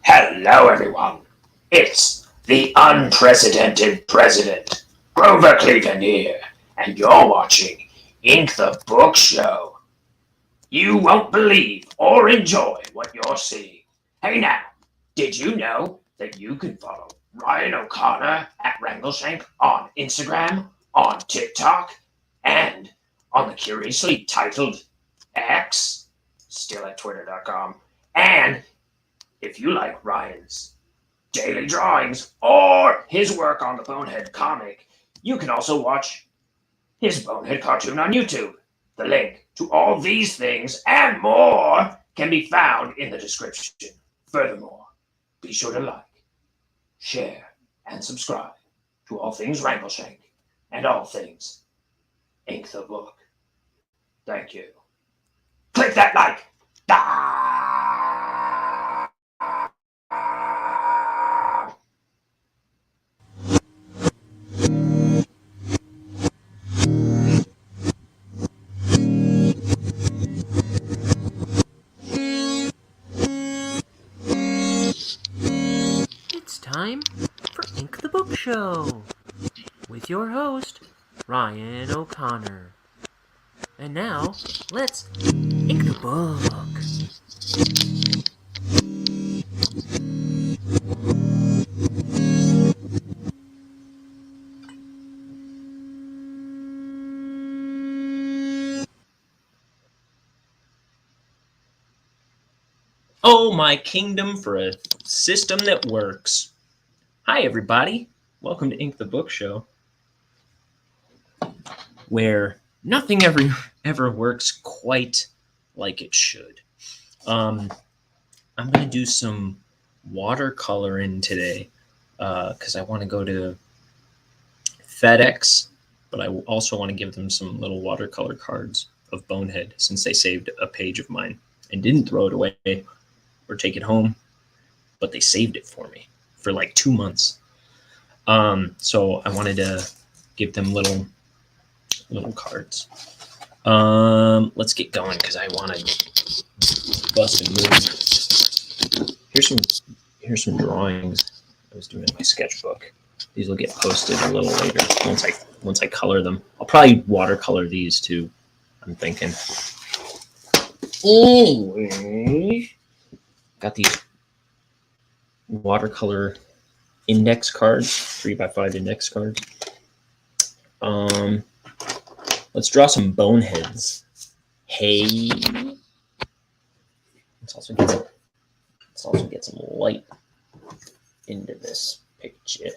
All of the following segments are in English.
Hello, everyone. It's the unprecedented president, Grover Cleveland here, and you're watching Ink the Book Show. You won't believe or enjoy what you're seeing. Hey now, did you know that you can follow Ryan O'Connor at Wrangleshank on Instagram, on TikTok, and on the curiously titled X, still at twitter.com, and if you like Ryan's daily drawings or his work on the Bonehead comic, you can also watch his Bonehead cartoon on YouTube. The link to all these things and more can be found in the description. Furthermore, be sure to like, share, and subscribe to all things Wrangleshank and all things Ink the Book. Thank you. Click that like. It's time for Ink the Book Show with your host, Ryan O'Connor. And now, let's ink the book. Oh, my kingdom for a system that works. Hi, everybody. Welcome to Ink the Book Show, where nothing ever works quite like it should. I'm going to do some watercoloring today because I want to go to FedEx, but I also want to give them some little watercolor cards of Bonehead since they saved a page of mine and didn't throw it away or take it home, but they saved it for me for like 2 months. So I wanted to give them little cards. Let's get going because I want to bust and move. Here's some drawings I was doing in my sketchbook. These will get posted a little later once I color them. I'll probably watercolor these too, I'm thinking. Anyway, got these watercolor index cards, 3x5 index cards. Let's draw some boneheads. Hey, let's also get some light into this picture.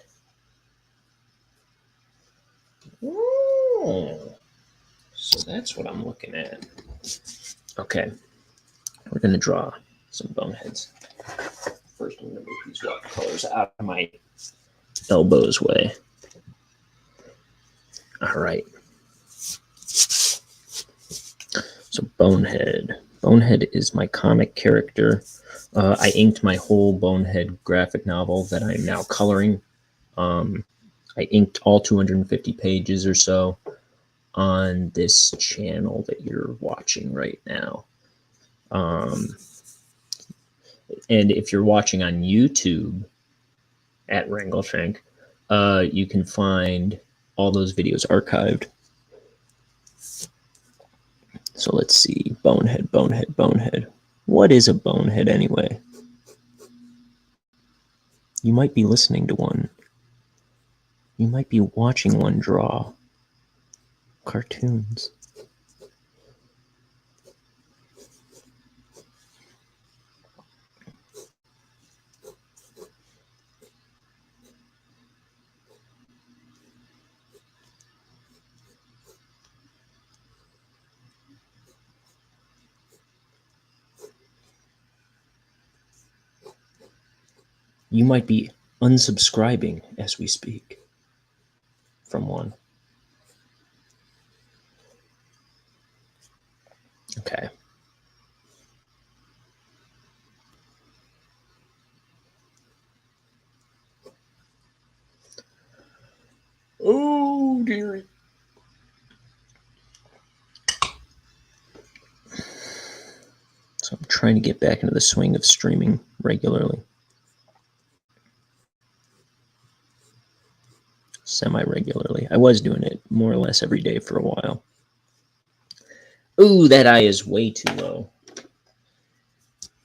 So that's what I'm looking at. Okay, we're gonna draw some boneheads. First, I'm gonna move these watercolors out of my elbows way. All right. So Bonehead. Bonehead is my comic character. I inked my whole Bonehead graphic novel that I'm now coloring. I inked all 250 pages or so on this channel that you're watching right now. And if you're watching on YouTube at Wrangleshank, you can find all those videos archived. So let's see, Bonehead. What is a bonehead anyway? You might be listening to one. You might be watching one draw cartoons. You might be unsubscribing as we speak from one. Okay. Oh, dearie. So So I'm trying to get back into the swing of streaming regularly. Semi-regularly. I was doing it more or less every day for a while. Ooh, that eye is way too low.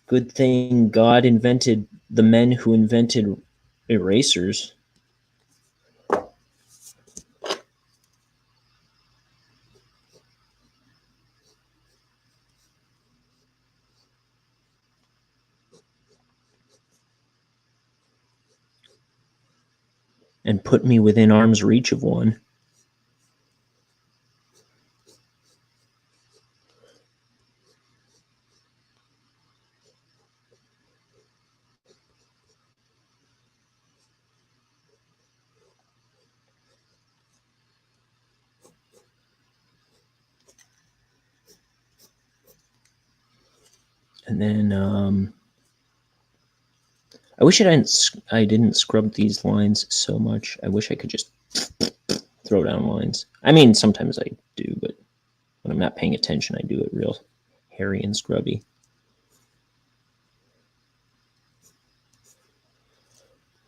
Good thing God invented the men who invented erasers. And put me within arm's reach of one. And then I wish I didn't scrub these lines so much. I wish I could just throw down lines. I mean, sometimes I do, but when I'm not paying attention, I do it real hairy and scrubby.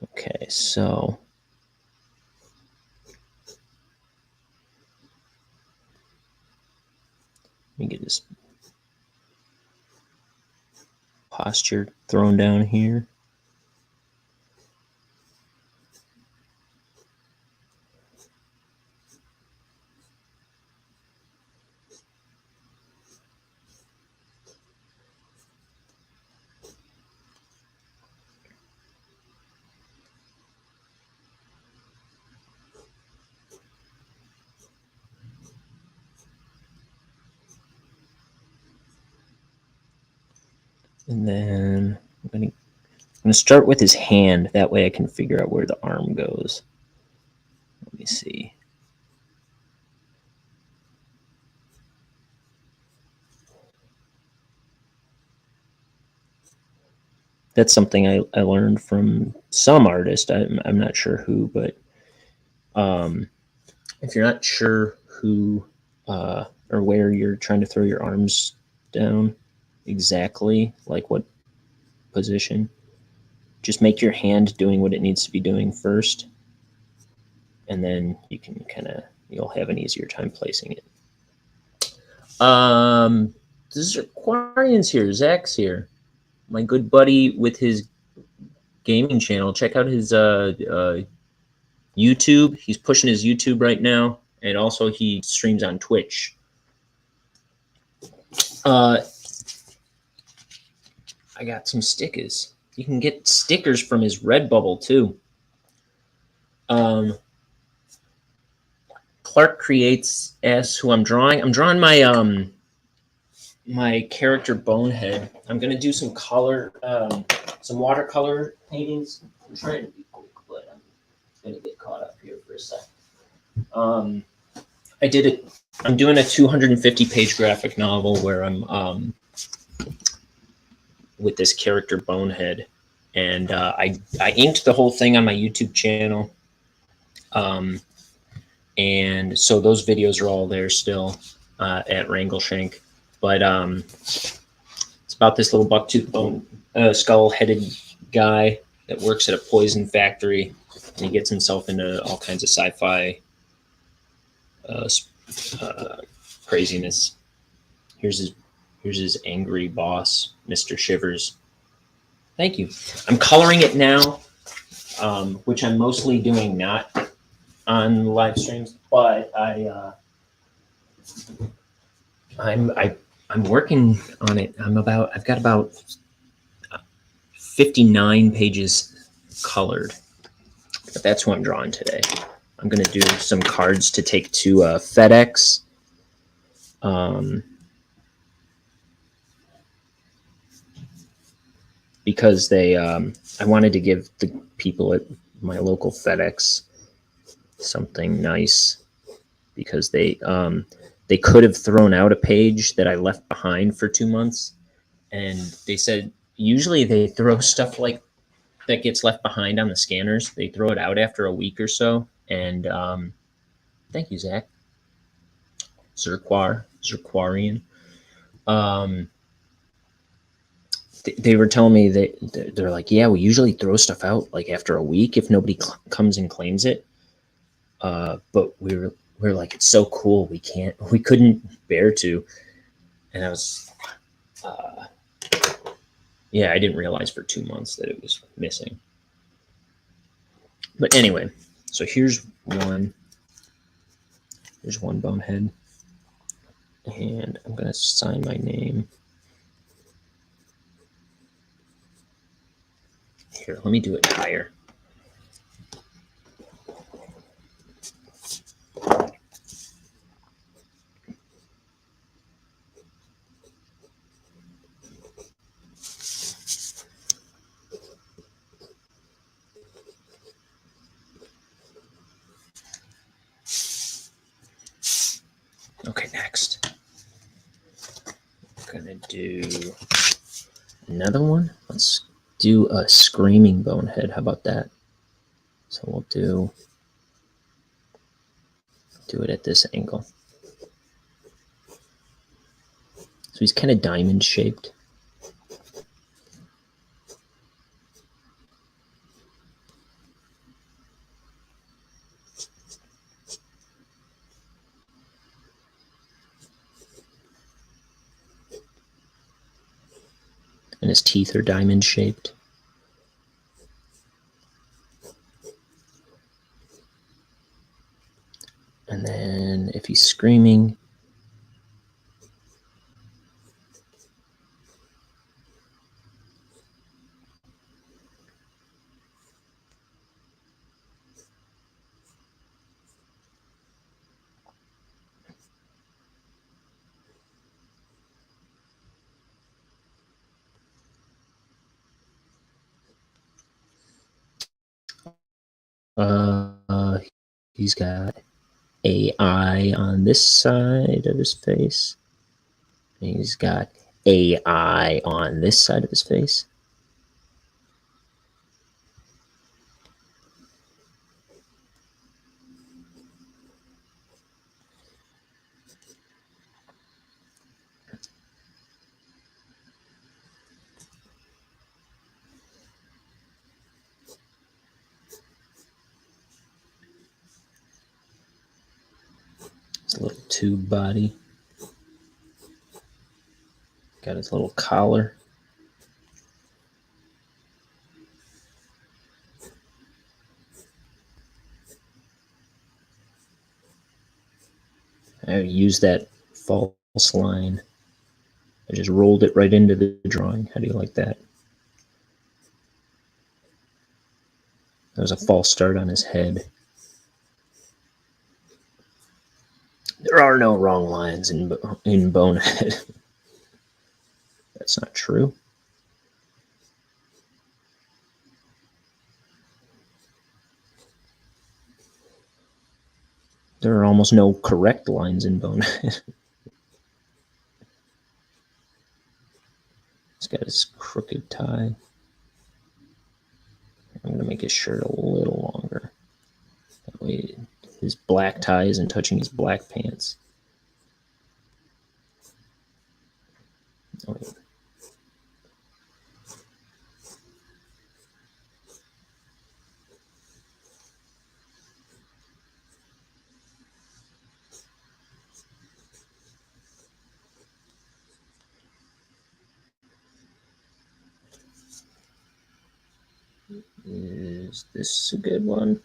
Okay, so let me get this posture thrown down here. And then I'm gonna start with his hand. That way I can figure out where the arm goes. Let me see. That's something I learned from some artist. I'm not sure who, but if you're not sure who or where you're trying to throw your arms down exactly, like what position, just make your hand doing what it needs to be doing first, and then you can you'll have an easier time placing it. This is Aquarian's here. Zach's here. My good buddy with his gaming channel. Check out his YouTube. He's pushing his YouTube right now, and also he streams on Twitch. I got some stickers. You can get stickers from his Redbubble too. Clark Creates asks who I'm drawing. I'm drawing my my character Bonehead. I'm gonna do some color, some watercolor paintings. I'm trying to be quick, but I'm gonna get caught up here for a second. I did it. I'm doing a 250-page graphic novel where I'm with this character Bonehead, and I inked the whole thing on my YouTube channel. And so those videos are all there still at Wrangleshank. But it's about this little bucktooth bone, skull-headed guy that works at a poison factory, and he gets himself into all kinds of sci-fi craziness. Here's his angry boss, Mr. Shivers. Thank you. I'm coloring it now, which I'm mostly doing not on live streams, but I'm working on it. I've got about 59 pages colored, but that's what I'm drawing today. I'm going to do some cards to take to FedEx. Because I wanted to give the people at my local FedEx something nice, because they could have thrown out a page that I left behind for 2 months, and they said usually they throw stuff like that gets left behind on the scanners. They throw it out after a week or so. And thank you, Zach. Zirquarian. they were telling me that they're like, yeah, we usually throw stuff out like after a week if nobody comes and claims it. But we're like, it's so cool, we couldn't bear to. And I was, yeah, I didn't realize for 2 months that it was missing. But anyway, so here's one bonehead, and I'm gonna sign my name. Here, let me do it higher. Okay, next. I'm gonna do another one. Let's do a screaming bonehead. How about that? So we'll do it at this angle. So he's kind of diamond shaped. And his teeth are diamond shaped. And then if he's screaming, he's got a eye on this side of his face. And he's got a eye on this side of his face. His little tube body. Got his little collar. I used that false line. I just rolled it right into the drawing. How do you like that? That was a false start on his head. There are no wrong lines in Bonehead. That's not true. There are almost no correct lines in Bonehead. He's got his crooked tie. I'm going to make his shirt a little longer. That way his black tie isn't touching his black pants. Oh, yeah. Is this a good one?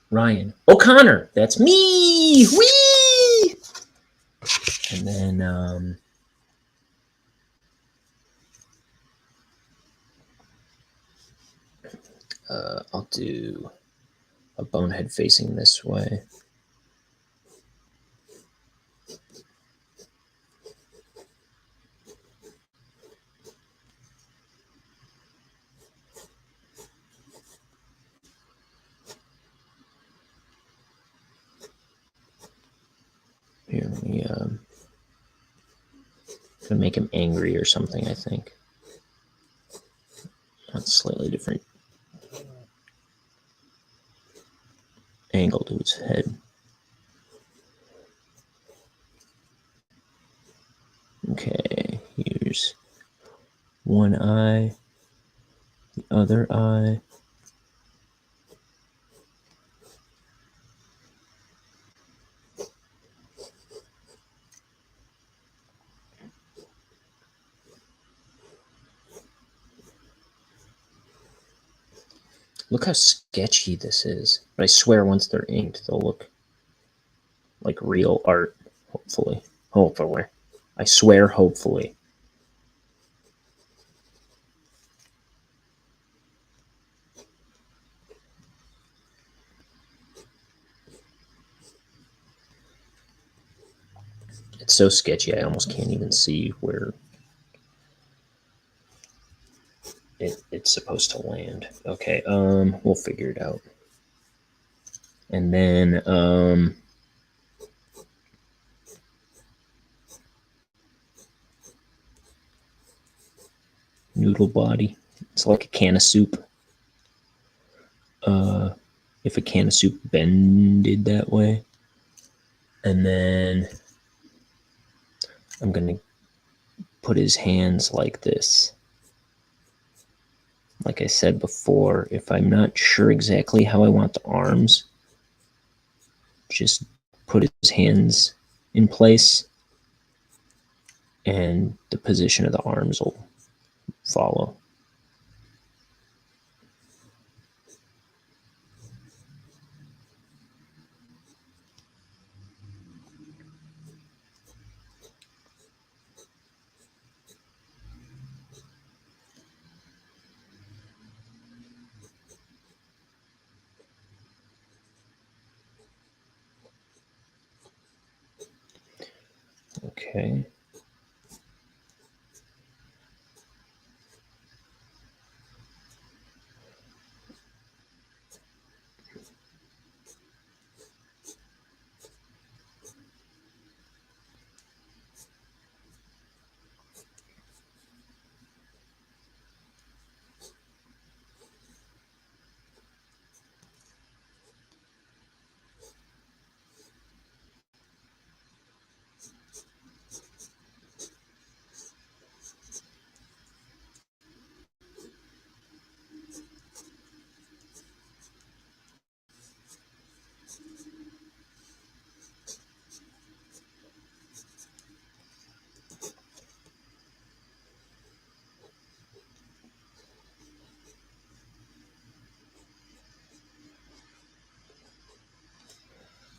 Ryan O'Connor, that's me. Whee! And then I'll do a bonehead facing this way. Here, let me gonna make him angry or something, I think. a slightly different angle to its head. Okay, here's one eye, the other eye. Look how sketchy this is. But I swear once they're inked, they'll look like real art, hopefully. Hopefully. I swear, hopefully. It's so sketchy, I almost can't even see where it's supposed to land. Okay, we'll figure it out. And then, noodle body. It's like a can of soup. If a can of soup bended that way. And then I'm going to put his hands like this. Like I said before, if I'm not sure exactly how I want the arms, just put his hands in place and the position of the arms will follow. Okay.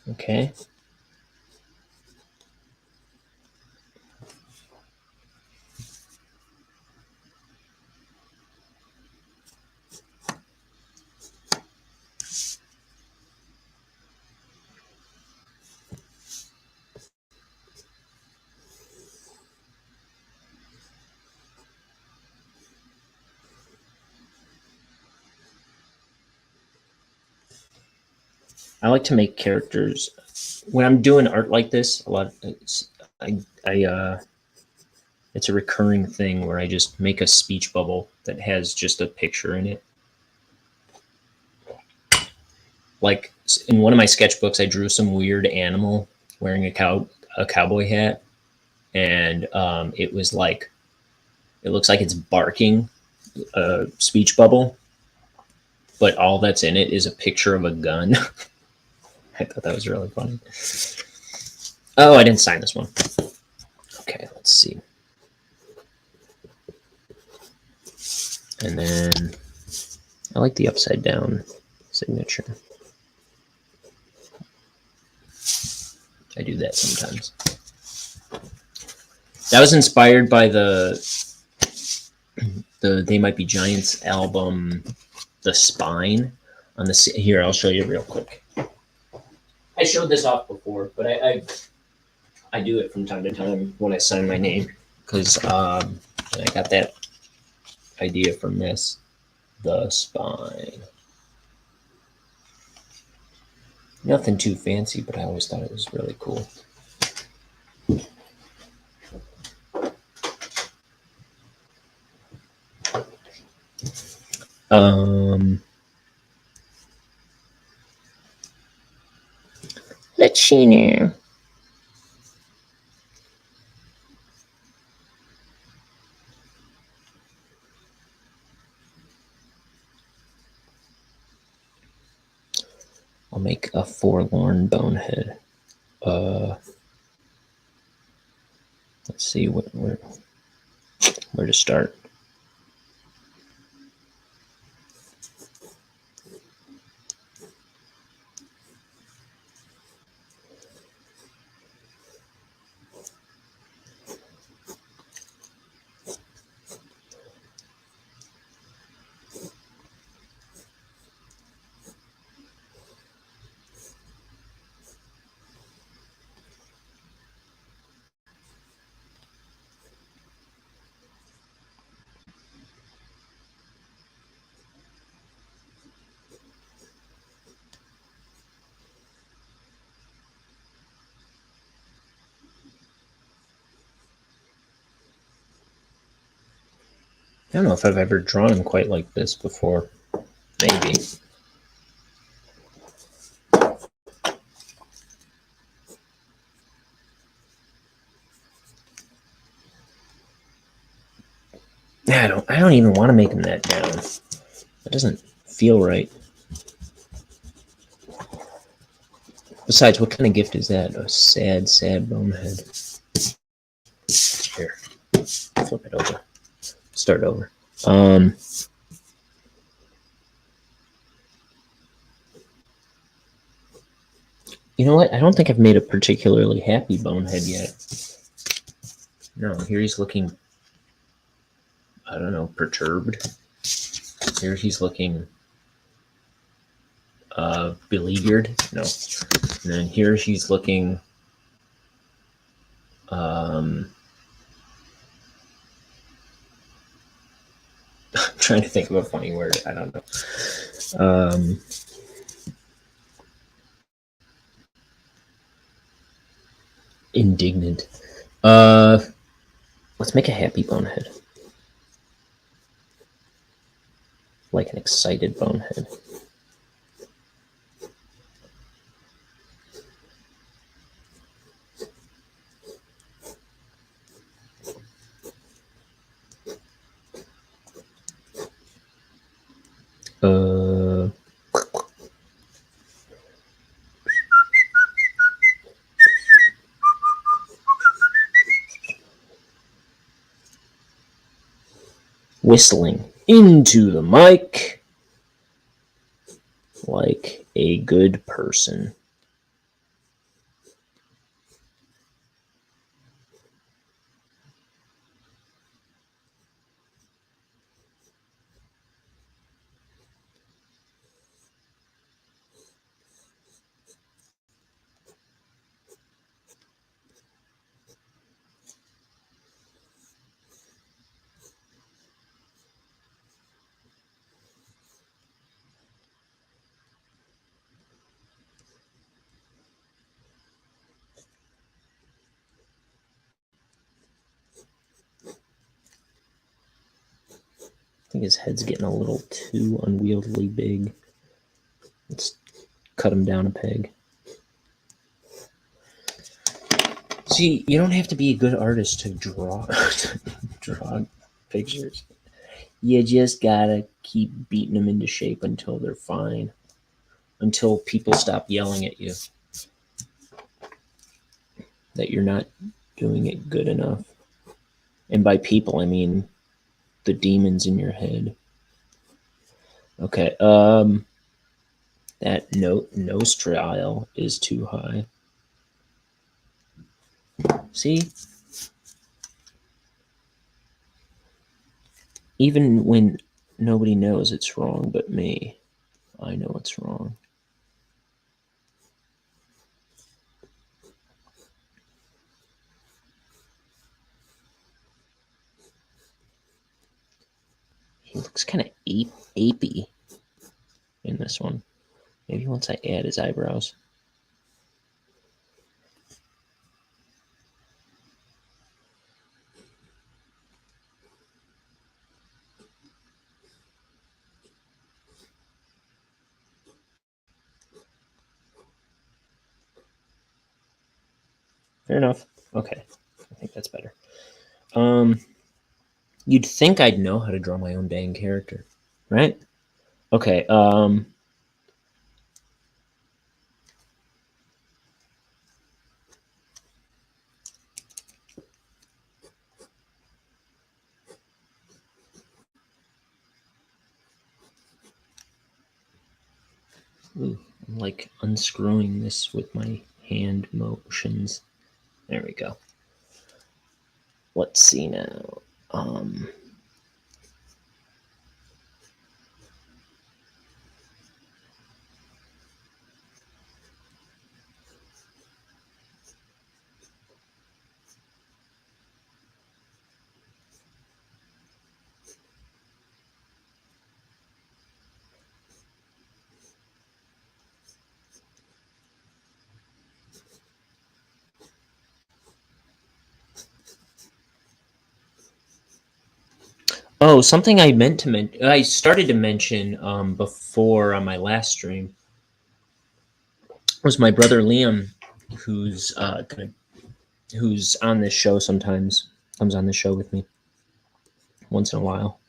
Okay. I like to make characters when I'm doing art like this. A lot. It's a recurring thing where I just make a speech bubble that has just a picture in it. Like in one of my sketchbooks, I drew some weird animal wearing a cowboy hat, and it was like it looks like it's barking, a speech bubble, but all that's in it is a picture of a gun. I thought that was really funny. Oh, I didn't sign this one. Okay, let's see. And then I like the upside down signature. I do that sometimes. That was inspired by the They Might Be Giants album, The Spine. On the here, I'll show you real quick. I showed this off before, but I do it from time to time when I sign my name because I got that idea from this, The Spine. Nothing too fancy, but I always thought it was really cool. Let's see now. I'll make a forlorn bonehead. Let's see where to start. I don't know if I've ever drawn him quite like this before. Maybe. Yeah, I don't even want to make him that down. That doesn't feel right. Besides, what kind of gift is that? A sad, sad bonehead. Here. Flip it over. Start over. You know what? I don't think I've made a particularly happy bonehead yet. No, here he's looking, I don't know, perturbed. Here he's looking beleaguered. No. And then here she's looking I'm trying to think of a funny word. I don't know. Indignant. Let's make a happy bonehead. Like an excited bonehead. Whistling into the mic like a good person. I think his head's getting a little too unwieldily big. Let's cut him down a peg. See, you don't have to be a good artist to draw pictures. You just gotta keep beating them into shape until they're fine. Until people stop yelling at you that you're not doing it good enough. And by people, I mean the demons in your head. Okay, that nose trial is too high. See? Even when nobody knows it's wrong but me, I know it's wrong. He looks kind of apey in this one. Maybe once I add his eyebrows. Fair enough. Okay. I think that's better. You'd think I'd know how to draw my own dang character, right? Okay. Ooh, I'm like unscrewing this with my hand motions. There we go. Let's see now. Oh, something I meant to mention. I started to mention before on my last stream was my brother Liam, who's who's on this show sometimes. Comes on the show with me once in a while.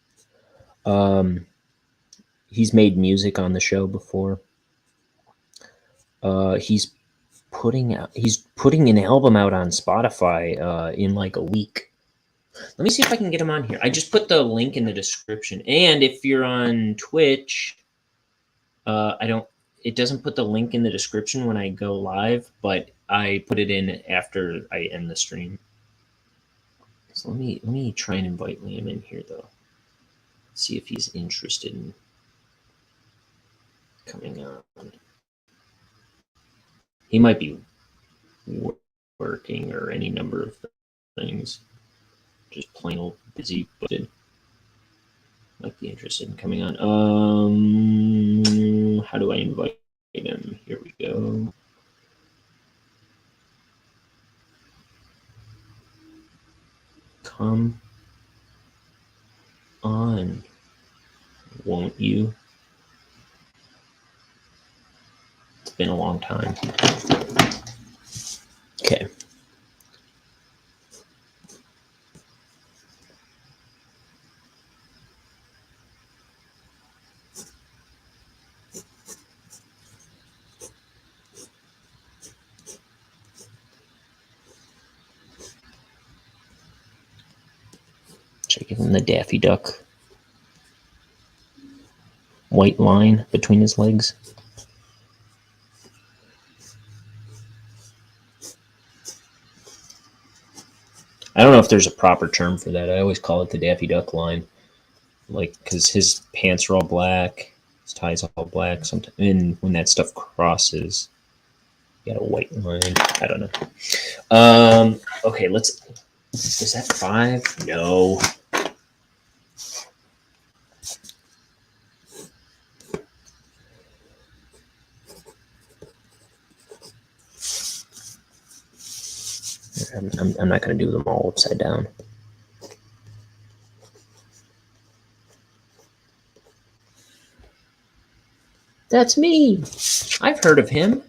He's made music on the show before. He's putting an album out on Spotify in like a week. Let me see if I can get him on here. I just put the link in the description. And if you're on Twitch, it doesn't put the link in the description when I go live, but I put it in after I end the stream. So let me try and invite Liam in here though. See if he's interested in coming on. He might be working or any number of things. Just plain old busy, but might be interested in coming on. How do I invite him? Here we go. Come on, won't you? It's been a long time. Okay. Should I give him the Daffy Duck white line between his legs? I don't know if there's a proper term for that. I always call it the Daffy Duck line, like because his pants are all black, his tie's all black. Sometimes, and when that stuff crosses, you got a white line. I don't know. Okay, let's. Is that 5? No. I'm not going to do them all upside down. That's me. I've heard of him.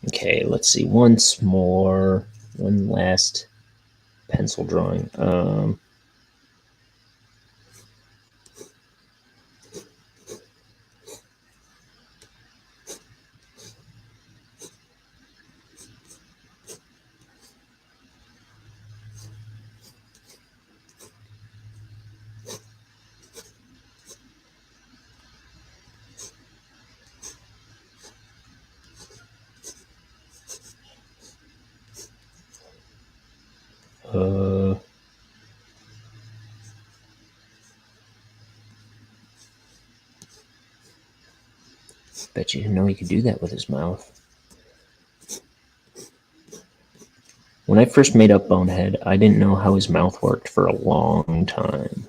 Okay, let's see. Once more. One last pencil drawing. Bet you didn't know he could do that with his mouth. When I first made up Bonehead, I didn't know how his mouth worked for a long time.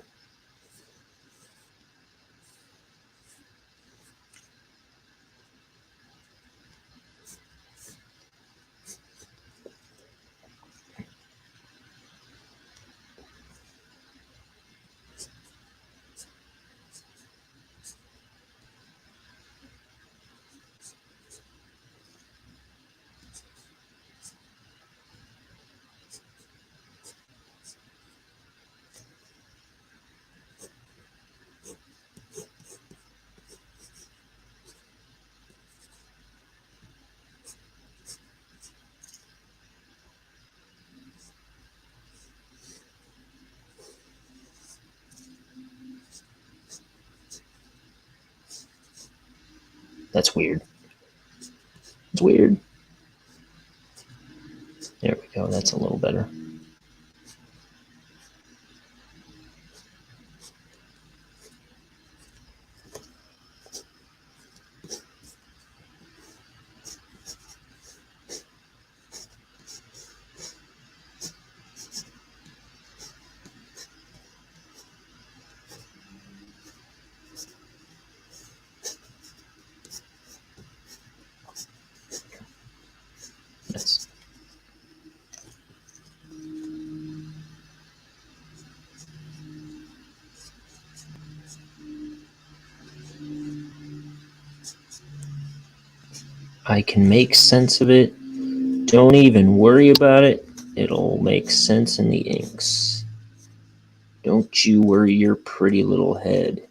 That's weird. It's weird. There we go. That's a little better. That's I can make sense of it. Don't even worry about it. It'll make sense in the inks. Don't you worry your pretty little head.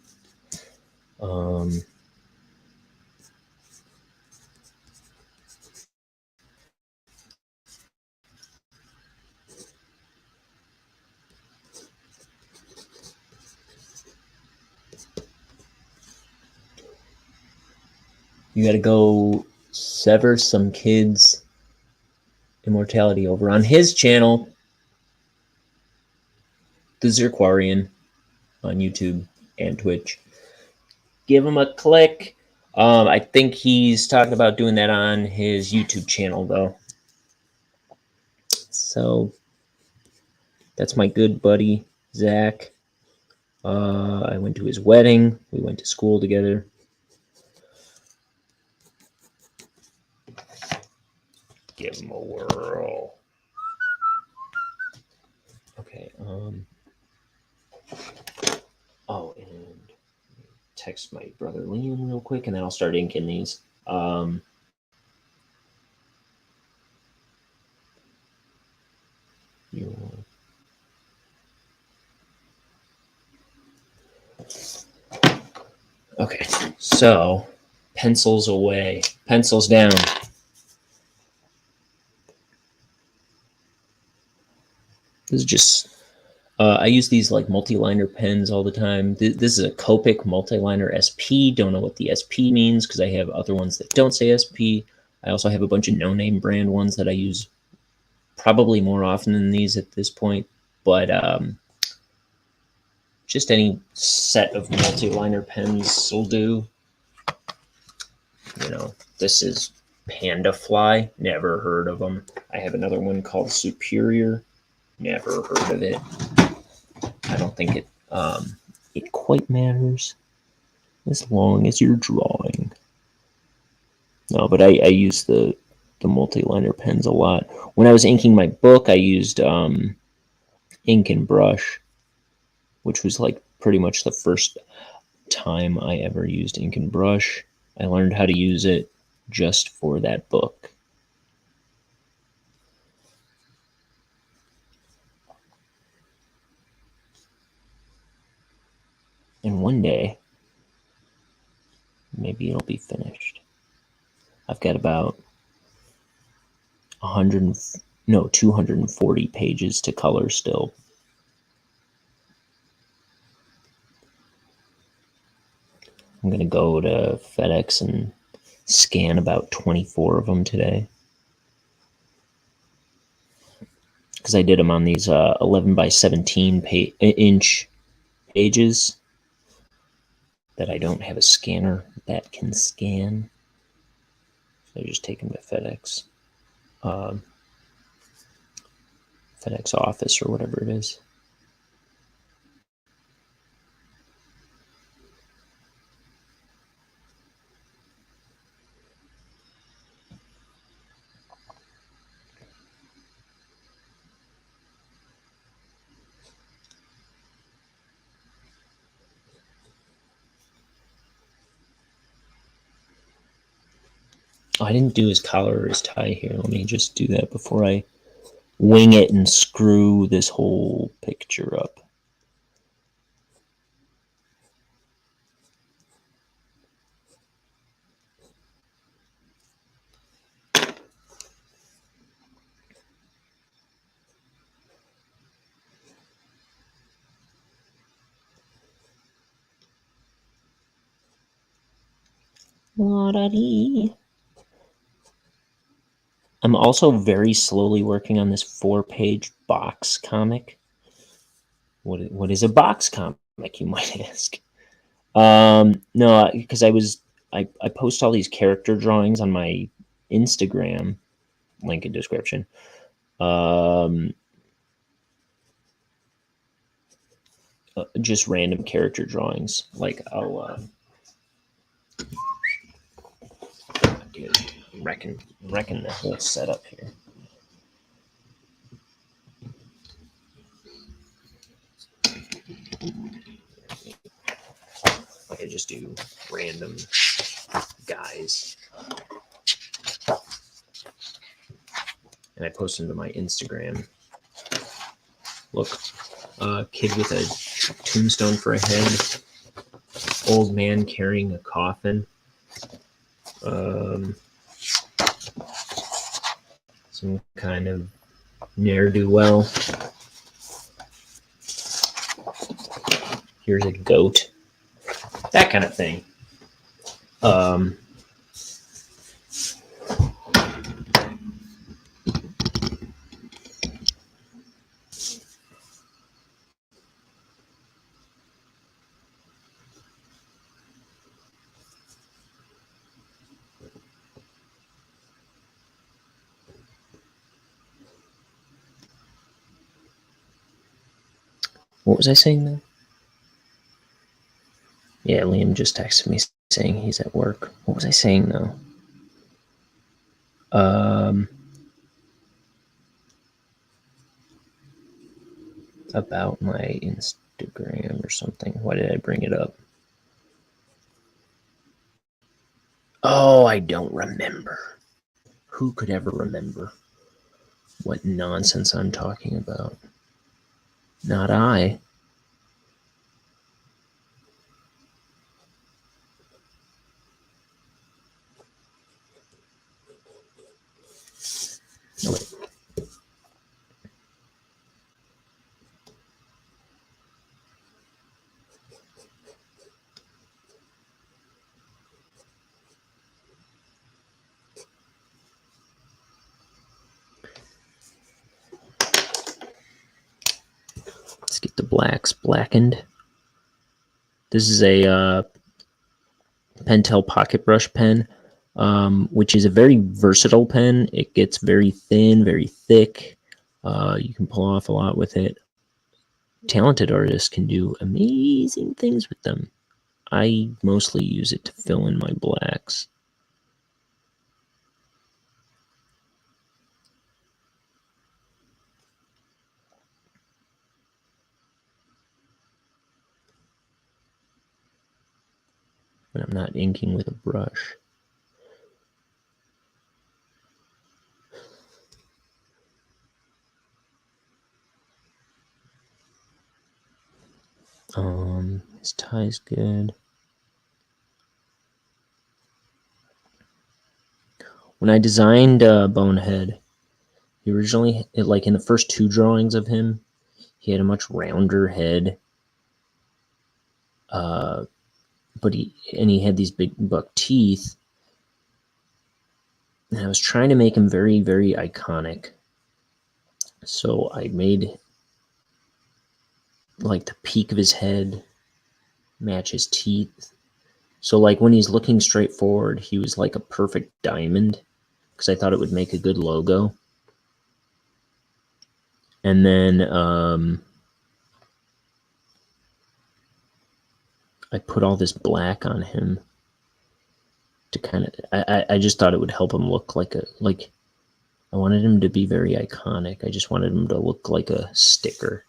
You gotta go sever some kids' immortality over on his channel, The Zirquarian, on YouTube and Twitch. Give him a click. I think he's talking about doing that on his YouTube channel, though. So that's my good buddy, Zach. I went to his wedding. We went to school together. Give him a whirl. Okay. Oh, and text my brother Liam real quick, and then I'll start inking these. Okay, so pencils away, pencils down. This is just, I use these like multi-liner pens all the time. This is a Copic multi-liner SP. Don't know what the SP means because I have other ones that don't say SP. I also have a bunch of no-name brand ones that I use probably more often than these at this point. But just any set of multi-liner pens will do. You know, this is Panda Fly. Never heard of them. I have another one called Superior. Never heard of it. I don't think it quite matters as long as you're drawing. No, but I use the multi-liner pens a lot. When I was inking my book, I used ink and brush, which was like pretty much the first time I ever used ink and brush. I learned how to use it just for that book. And one day, maybe it'll be finished. I've got about 240 pages to color still. I'm going to go to FedEx and scan about 24 of them today. Because I did them on these 11 by 17 inch pages that I don't have a scanner that can scan. So I just take them to FedEx. FedEx office or whatever it is. Oh, I didn't do his collar or his tie here. Let me just do that before I wing it and screw this whole picture up. I'm also very slowly working on this 4-page box comic. What is a box comic, you might ask? No, because I post all these character drawings on my Instagram, link in description. Just random character drawings. Like I'll wrecking the whole setup here. Like I just do random guys, and I post them to my Instagram. Look, kid with a tombstone for a head, old man carrying a coffin, some kind of ne'er-do-well. Here's a goat, that kind of thing. What was I saying though? Yeah, Liam just texted me saying he's at work. What was I saying though? About my Instagram or something. Why did I bring it up? Oh, I don't remember. Who could ever remember what nonsense I'm talking about? Not I. No, wait. Let's get the blacks blackened. This is a Pentel Pocket Brush pen, which is a very versatile pen. It gets very thin, very thick. You can pull off a lot with it. Talented artists can do amazing things with them. I mostly use it to fill in my blacks. When I'm not inking with a brush. His tie's good. When I designed Bonehead, he originally, like in the first 2 drawings of him, he had a much rounder head. But he had these big buck teeth. And I was trying to make him very, very iconic. So I made like the peak of his head match his teeth. So like when he's looking straight forward, he was like a perfect diamond because I thought it would make a good logo. And then I put all this black on him to kind of, I just thought it would help him look like I wanted him to be very iconic. I just wanted him to look like a sticker.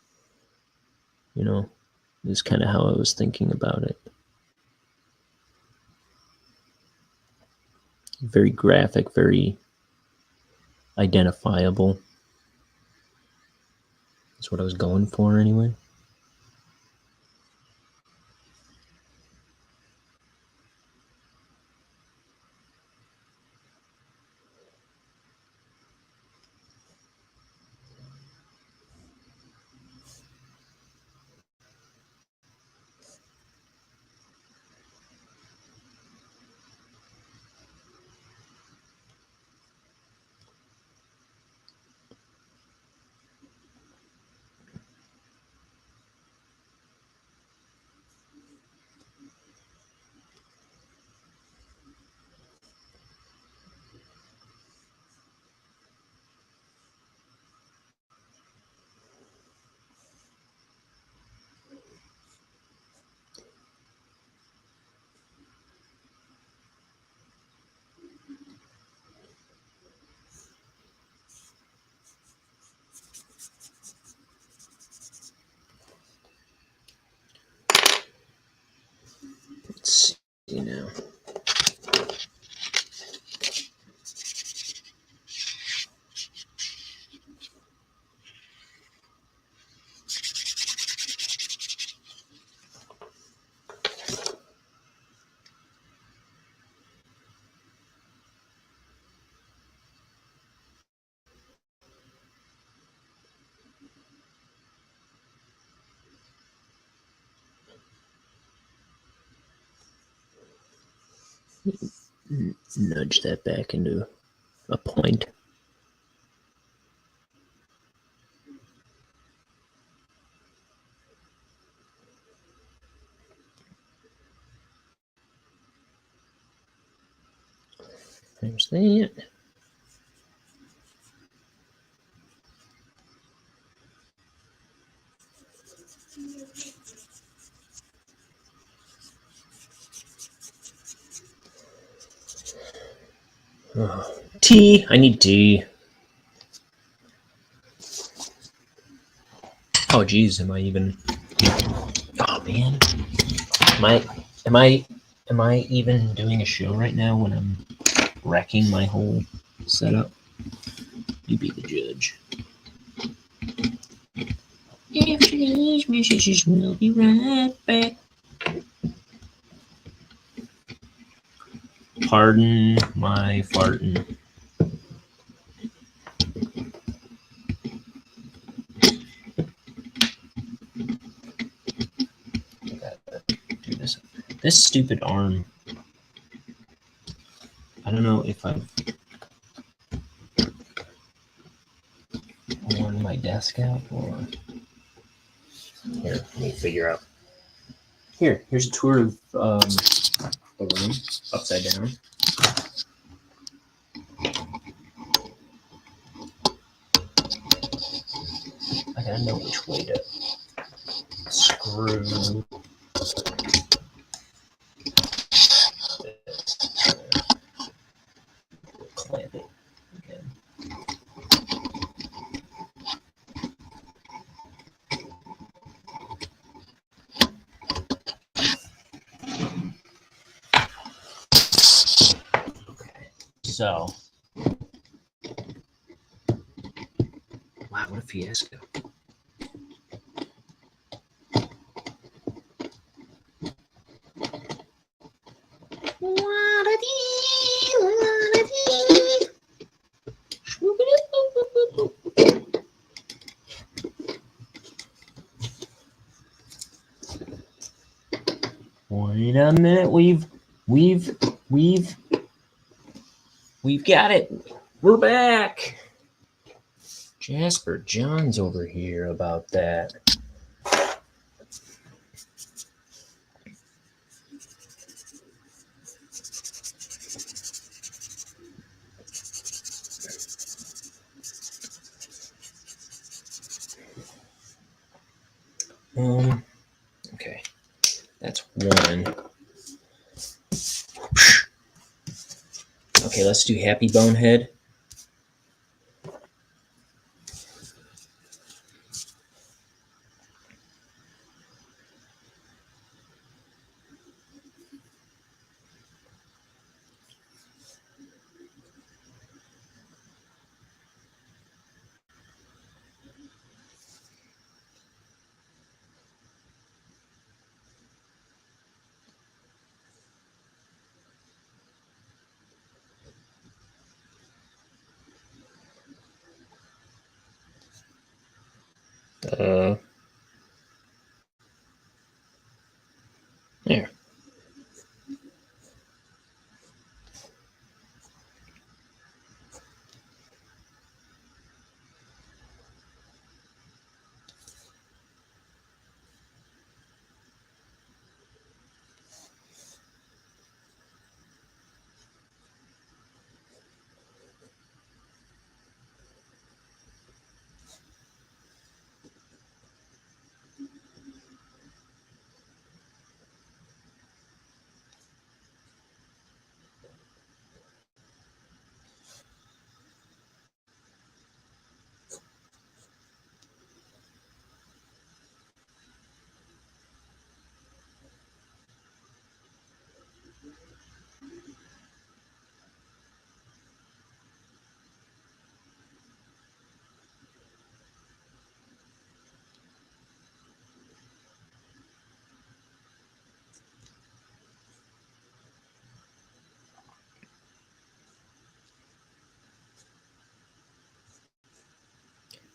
You know, is kind of how I was thinking about it. Very graphic, very identifiable. That's what I was going for anyway. Nudge that back into a point. There's that. Oh, tea. I need tea. Oh, geez. Am I even? Oh man. Am I even doing a show right now when I'm wrecking my whole setup? You be the judge. After these messages, we'll be right back. Pardon my farting. Do this. This stupid arm. I don't know if I've worn my desk out or. Here, let me figure out. Here's a tour of the room, upside down. I gotta know which way to screw this. Clamp it again. So, wow, what a fiasco. Wait a minute, we've got it. We're back. Jasper John's over here about that. Okay, that's one. Okay, let's do Happy Bonehead. There.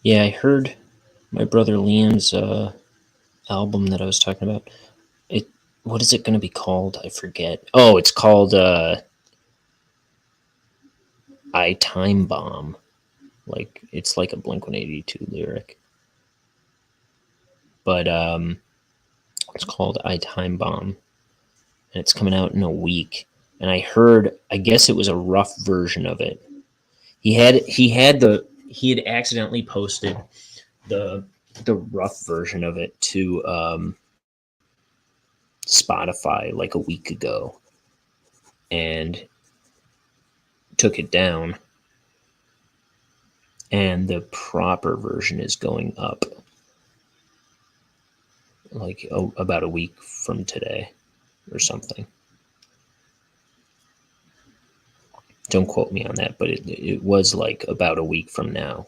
Yeah, I heard my brother Liam's album that I was talking about. what is it going to be called? I forget. Oh, it's called I Time Bomb. Like, it's like a Blink-182 lyric. But it's called I Time Bomb. And it's coming out in a week. And I guess it was a rough version of it. He had accidentally posted the rough version of it to Spotify like a week ago and took it down, and the proper version is going up like about a week from today or something. Don't quote me on that, but it was like about a week from now,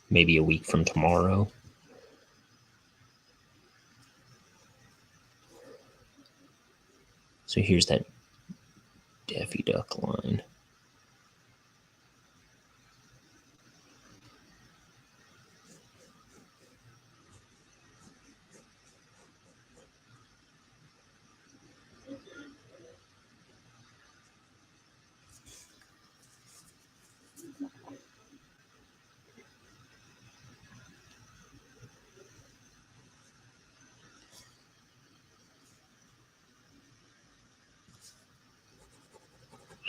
maybe a week from tomorrow. So here's that Daffy Duck line.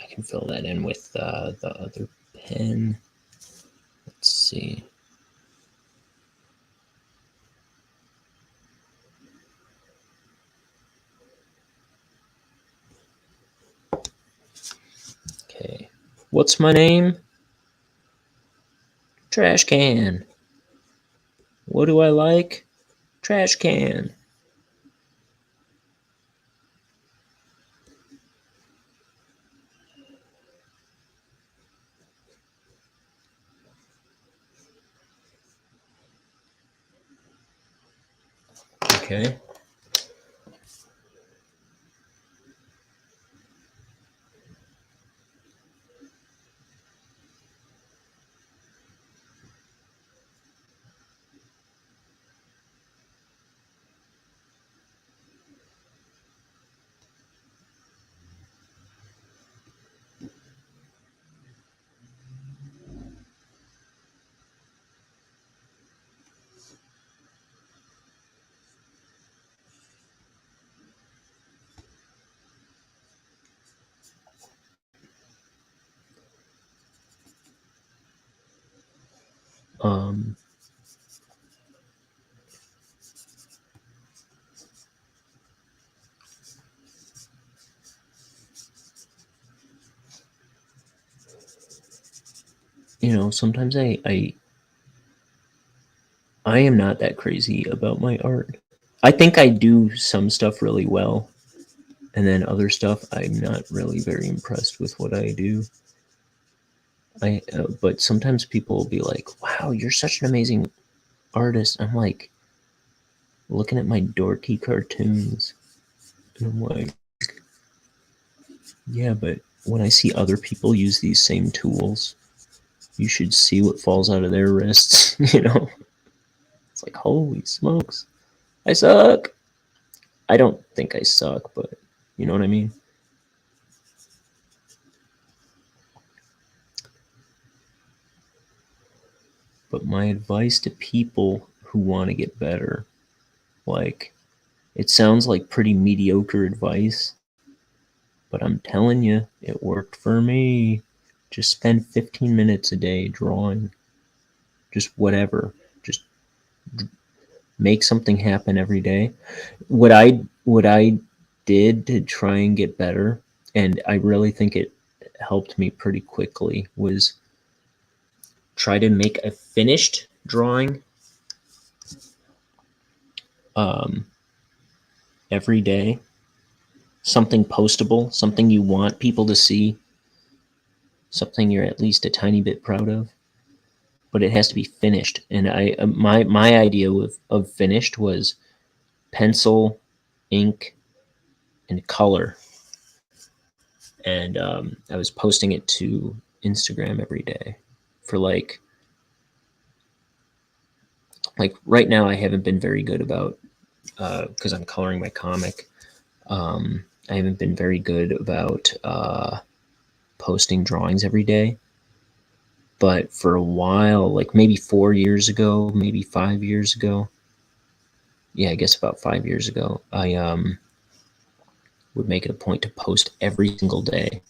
I can fill that in with the other pen. Let's see. Okay. What's my name? Trash can. What do I like? Trash can. Okay. Um, sometimes I am not that crazy about my art. I think I do some stuff really well, and then other stuff I'm not really very impressed with what I do. But sometimes people will be like, "Wow, you're such an amazing artist." I'm like looking at my dorky cartoons, and I'm like, "Yeah, but when I see other people use these same tools, you should see what falls out of their wrists." It's like, holy smokes, I suck. I don't think I suck, but you know what I mean? But my advice to people who want to get better, like, it sounds like pretty mediocre advice, but I'm telling you, it worked for me. Just spend 15 minutes a day drawing. Just whatever. Just make something happen every day. What I did to try and get better, and I really think it helped me pretty quickly, was try to make a finished drawing every day. Something postable, something you want people to see, something you're at least a tiny bit proud of. But it has to be finished. And my idea of finished was pencil, ink, and color. And I was posting it to Instagram every day for like right now I haven't been very good about because I'm coloring my comic. I haven't been very good about posting drawings every day. But for a while, like maybe 4 years ago, maybe 5 years ago, yeah, I guess about 5 years ago, I would make it a point to post every single day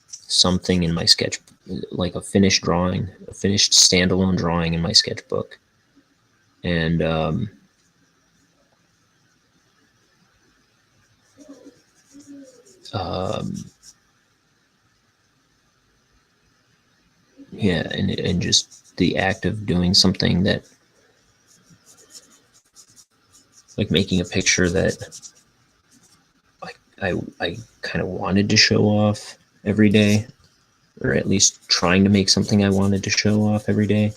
something in my sketch, like a finished drawing, a finished standalone drawing in my sketchbook. And yeah, and just the act of doing something that, like making a picture that I kind of wanted to show off every day, or at least trying to make something I wanted to show off every day,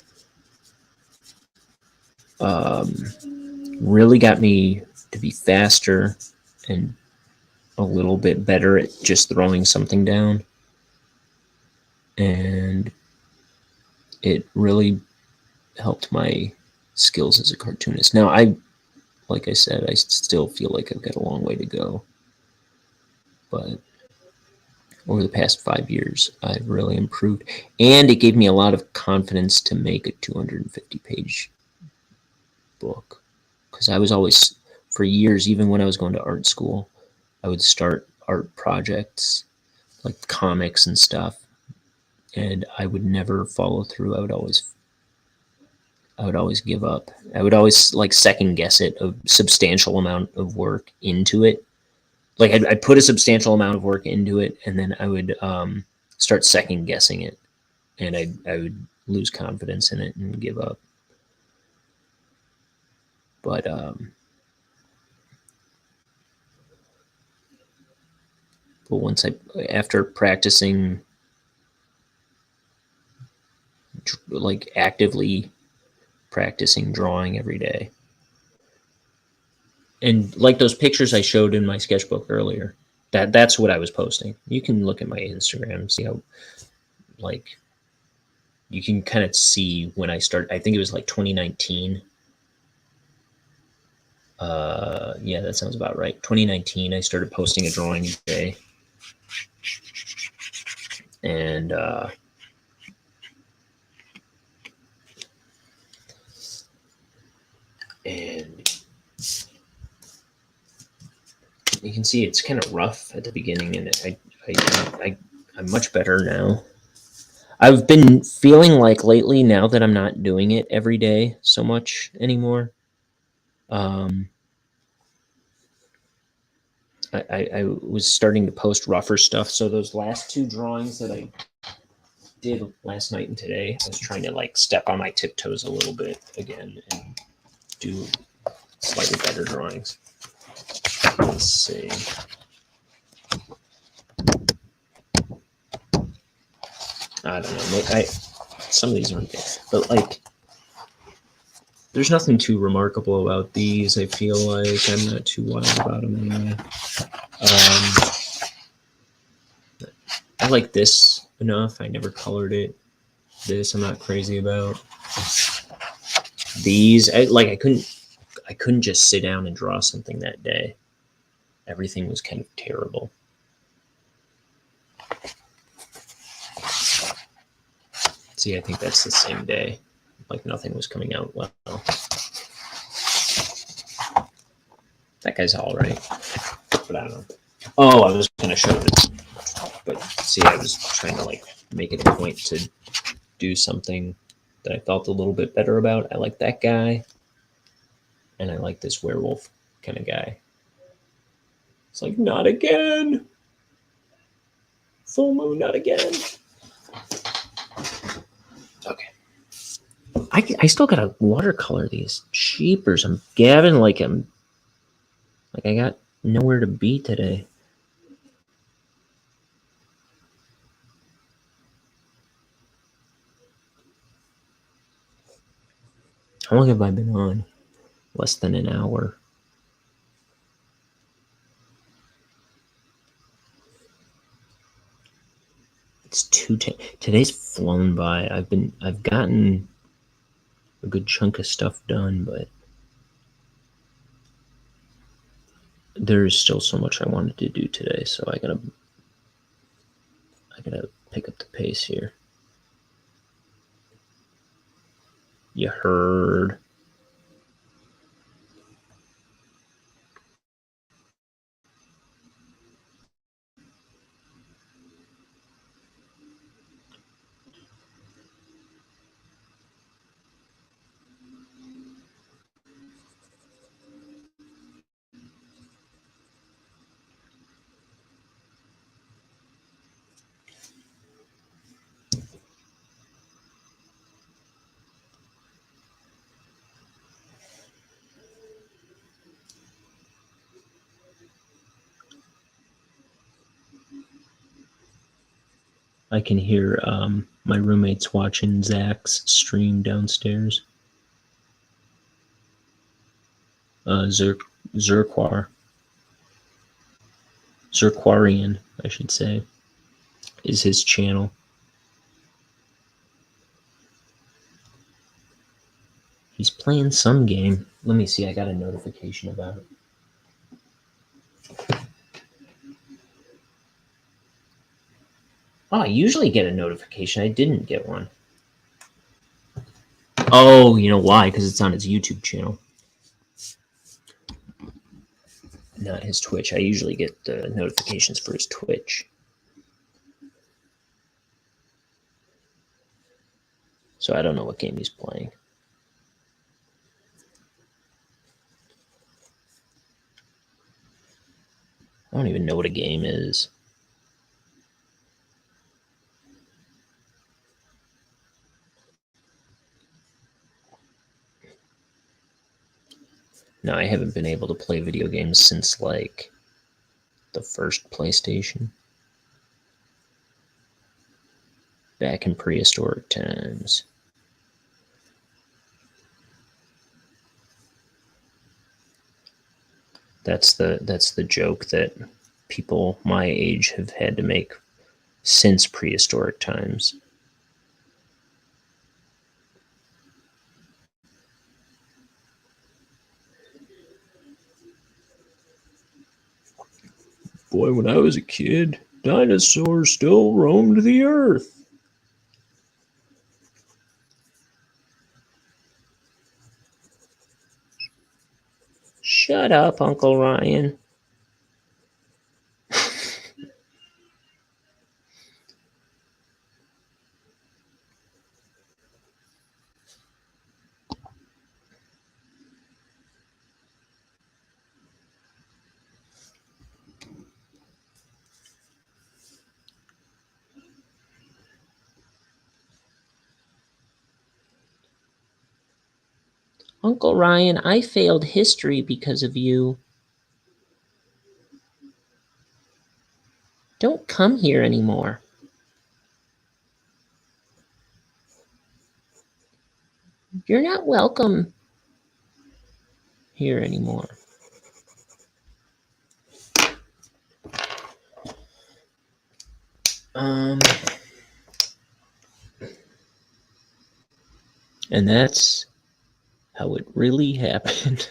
really got me to be faster and a little bit better at just throwing something down. And it really helped my skills as a cartoonist. Now, like I said, I still feel like I've got a long way to go. But over the past 5 years, I've really improved. And it gave me a lot of confidence to make a 250-page book. Because I was always, for years, even when I was going to art school, I would start art projects, like comics and stuff, and I would never follow through. I would always give up. I would always like second guess it, a substantial amount of work into it. Like I'd put a substantial amount of work into it, and then I would start second guessing it, and I would lose confidence in it and give up. But once after practicing, like actively practicing drawing every day, and like those pictures I showed in my sketchbook earlier, that's what I was posting. You can look at my Instagram, see how, like, you can kind of see when I started. I think it was like 2019. Yeah, that sounds about right. 2019, I started posting a drawing a day. And you can see it's kind of rough at the beginning, and I'm much better now. I've been feeling like lately, now that I'm not doing it every day so much anymore, I was starting to post rougher stuff. So those last two drawings that I did last night and today, I was trying to like step on my tiptoes a little bit again and do slightly better drawings. Let's see. I don't know. Some of these aren't good, but like, there's nothing too remarkable about these. I feel like I'm not too wild about them anyway. I like this enough. I never colored it. This I'm not crazy about. These, I couldn't just sit down and draw something that day. Everything was kind of terrible. See, I think that's the same day. Like nothing was coming out well. That guy's all right, but I don't know. Oh, I was gonna show it, but see, I was trying to like make it a point to do something that I felt a little bit better about. I like that guy, and I like this werewolf kind of guy. It's like, not again. Full moon, not again. Okay. I still gotta watercolor these sheepers. I'm gabbing like I got nowhere to be today. How long have I been on? Less than an hour. It's 2:10. Today's flown by. I've gotten a good chunk of stuff done, but there's still so much I wanted to do today, so I gotta pick up the pace here. You heard. I can hear my roommates watching Zach's stream downstairs. Zerquarian, I should say, is his channel. He's playing some game. Let me see, I got a notification about it. Oh, I usually get a notification. I didn't get one. Oh, you know why? Because it's on his YouTube channel. Not his Twitch. I usually get the notifications for his Twitch. So I don't know what game he's playing. I don't even know what a game is. No, I haven't been able to play video games since, like, the first PlayStation. Back in prehistoric times. That's the joke that people my age have had to make since prehistoric times. Boy, when I was a kid, dinosaurs still roamed the earth. Shut up, Uncle Ryan. Uncle Ryan, I failed history because of you. Don't come here anymore. You're not welcome here anymore. And that's how it really happened.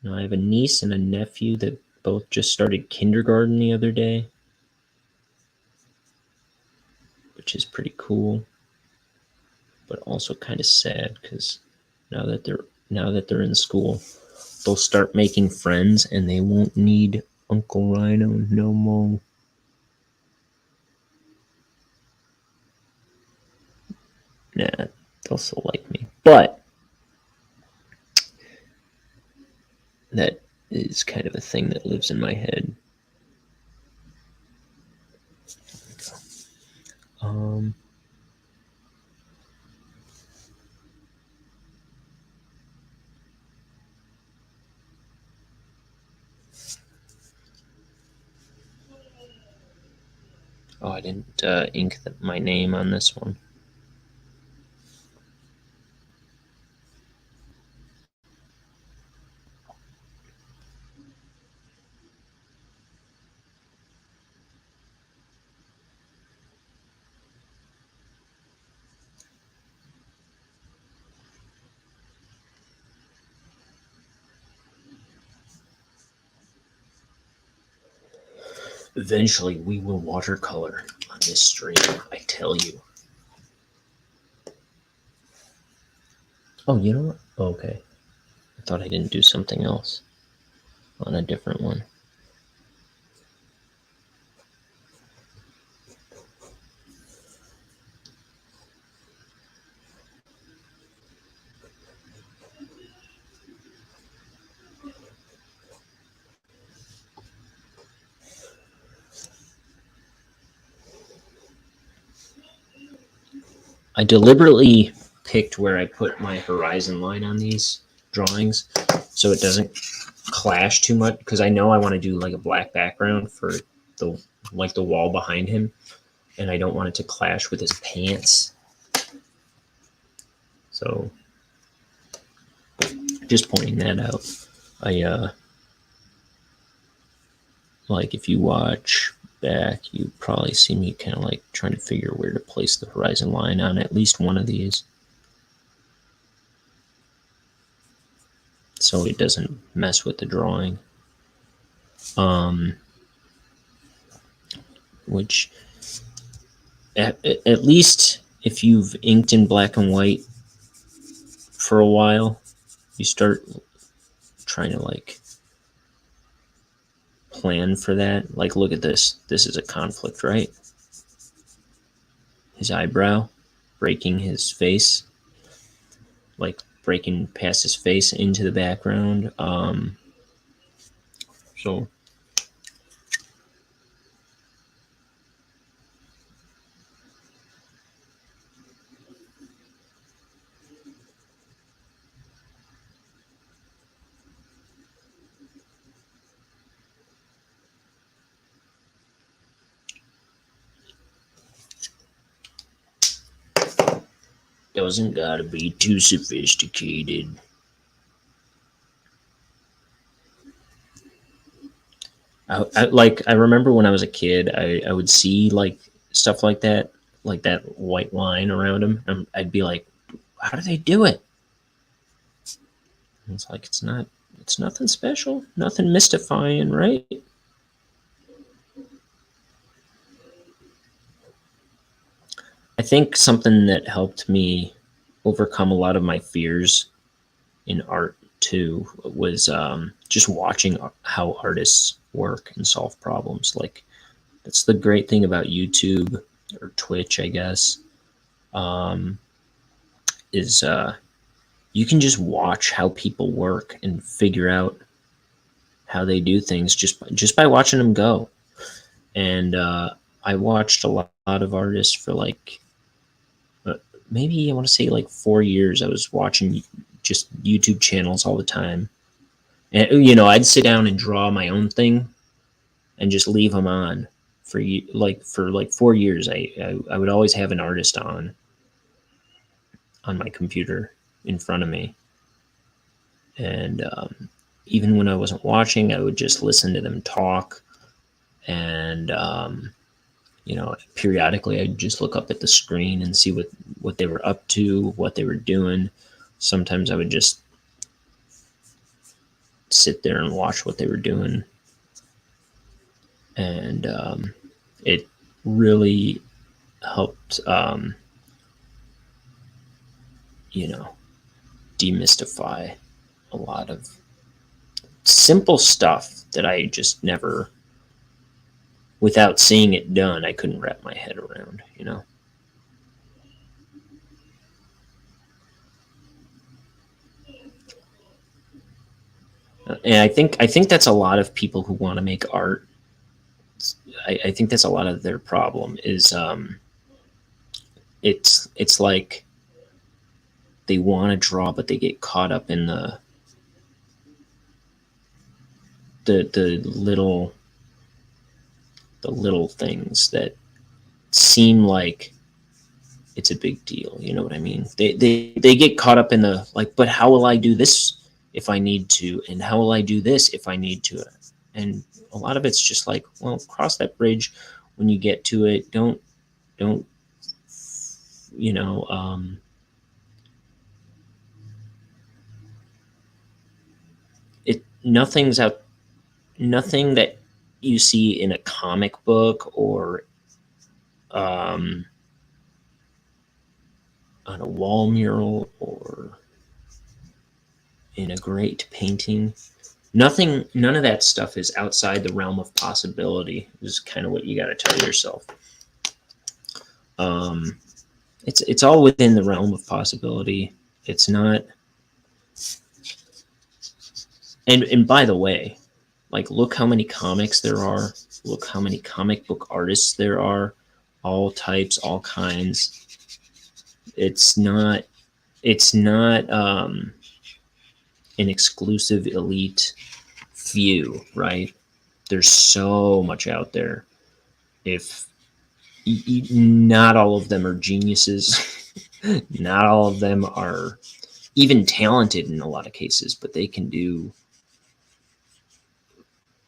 Now, I have a niece and a nephew that both just started kindergarten the other day, which is pretty cool, but also kind of sad because now that they're in school, they'll start making friends and they won't need Uncle Rhino no more. Nah, they'll still like me, but that is kind of a thing that lives in my head. Oh, I didn't ink my name on this one. Eventually, we will watercolor on this stream, I tell you. Oh, you know what? Oh, okay. I thought I didn't do something else on a different one. I deliberately picked where I put my horizon line on these drawings so it doesn't clash too much, because I know I want to do like a black background for the wall behind him, and I don't want it to clash with his pants. So just pointing that out. I like, if you watch back, you probably see me kind of like trying to figure where to place the horizon line on at least one of these, so it doesn't mess with the drawing. Which at least if you've inked in black and white for a while, you start trying to like plan for that. Like, look at this. This is a conflict, right? His eyebrow breaking his face, like breaking past his face into the background. So doesn't gotta be too sophisticated. I remember when I was a kid, I would see like stuff like that white line around him, and I'd be like, how do they do it? And it's like, it's nothing special, nothing mystifying, right? I think something that helped me overcome a lot of my fears in art too was just watching how artists work and solve problems. Like, that's the great thing about YouTube or Twitch, I guess, is you can just watch how people work and figure out how they do things just by watching them go. And I watched a lot of artists for like maybe I want to say like 4 years. I was watching just YouTube channels all the time, and I'd sit down and draw my own thing and just leave them on for 4 years. I would always have an artist on my computer in front of me, and even when I wasn't watching, I would just listen to them talk, and periodically I'd just look up at the screen and see what they were up to, what they were doing. Sometimes I would just sit there and watch what they were doing, and it really helped demystify a lot of simple stuff that I just never, without seeing it done, I couldn't wrap my head around, And I think that's a lot of people who want to make art. I think that's a lot of their problem is it's like they want to draw, but they get caught up in the little things that seem like it's a big deal. You know what I mean? They get caught up in the like, but how will I do this if I need to? And how will I do this if I need to? And a lot of it's just like, well, cross that bridge when you get to it. Don't nothing that you see in a comic book or on a wall mural or in a great painting. None of that stuff is outside the realm of possibility, is kind of what you got to tell yourself. It's all within the realm of possibility. It's not. And by the way, like, look how many comics there are. Look how many comic book artists there are, all types, all kinds. It's not an exclusive elite few, right? There's so much out there. If not all of them are geniuses, not all of them are even talented in a lot of cases, but they can do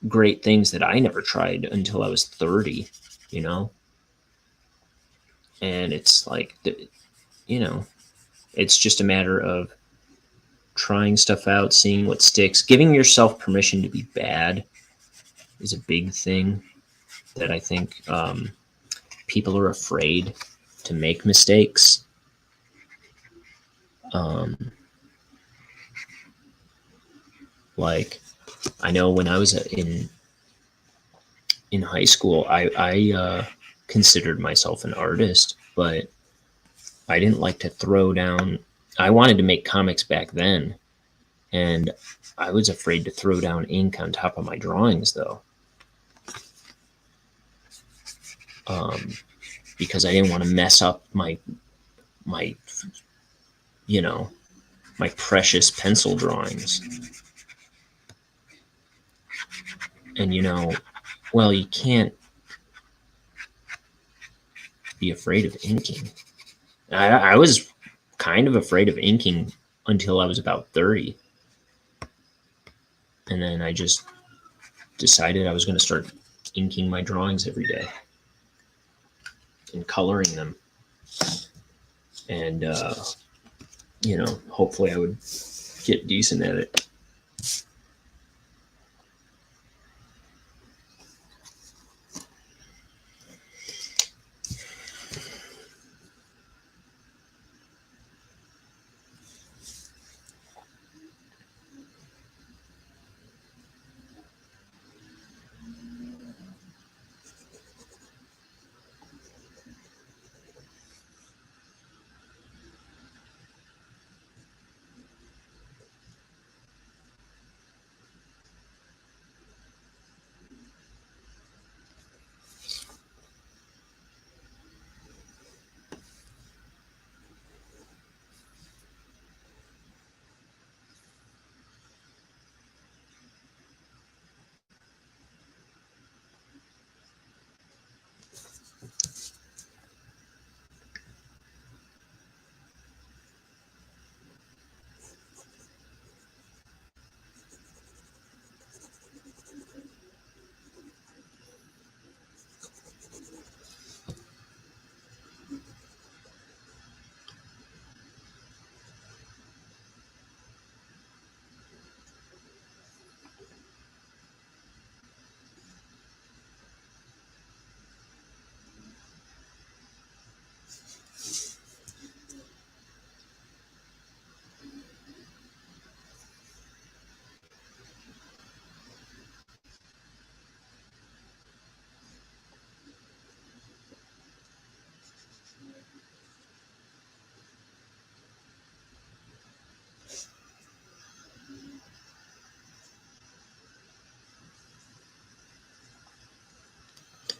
great things that I never tried until I was 30, you know? And it's like, you know, it's just a matter of trying stuff out, seeing what sticks. Giving yourself permission to be bad is a big thing that I think people are afraid to make mistakes. Like, I know when I was in high school, I considered myself an artist, but I didn't like to throw down. I wanted to make comics back then, and I was afraid to throw down ink on top of my drawings, though, because I didn't want to mess up my you know, my precious pencil drawings. And, you know, well, you can't be afraid of inking. I was kind of afraid of inking until I was about 30. And then I just decided I was going to start inking my drawings every day and coloring them. And, you know, hopefully I would get decent at it.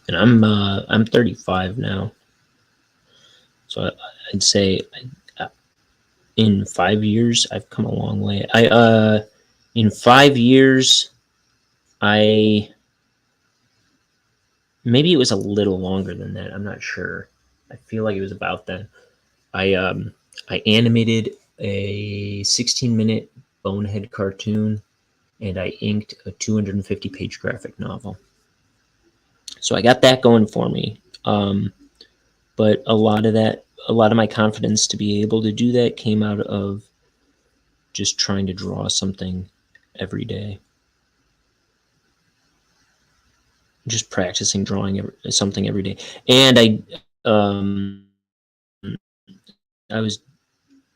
And I'm 35 now, so I'd say in 5 years I've come a long way. In 5 years, maybe it was a little longer than that. I'm not sure. I feel like it was about then. I animated a 16-minute Bonehead cartoon, and I inked a 250-page graphic novel. So I got that going for me. But a lot of my confidence to be able to do that came out of just trying to draw something every day. just practicing drawing something every day. And I was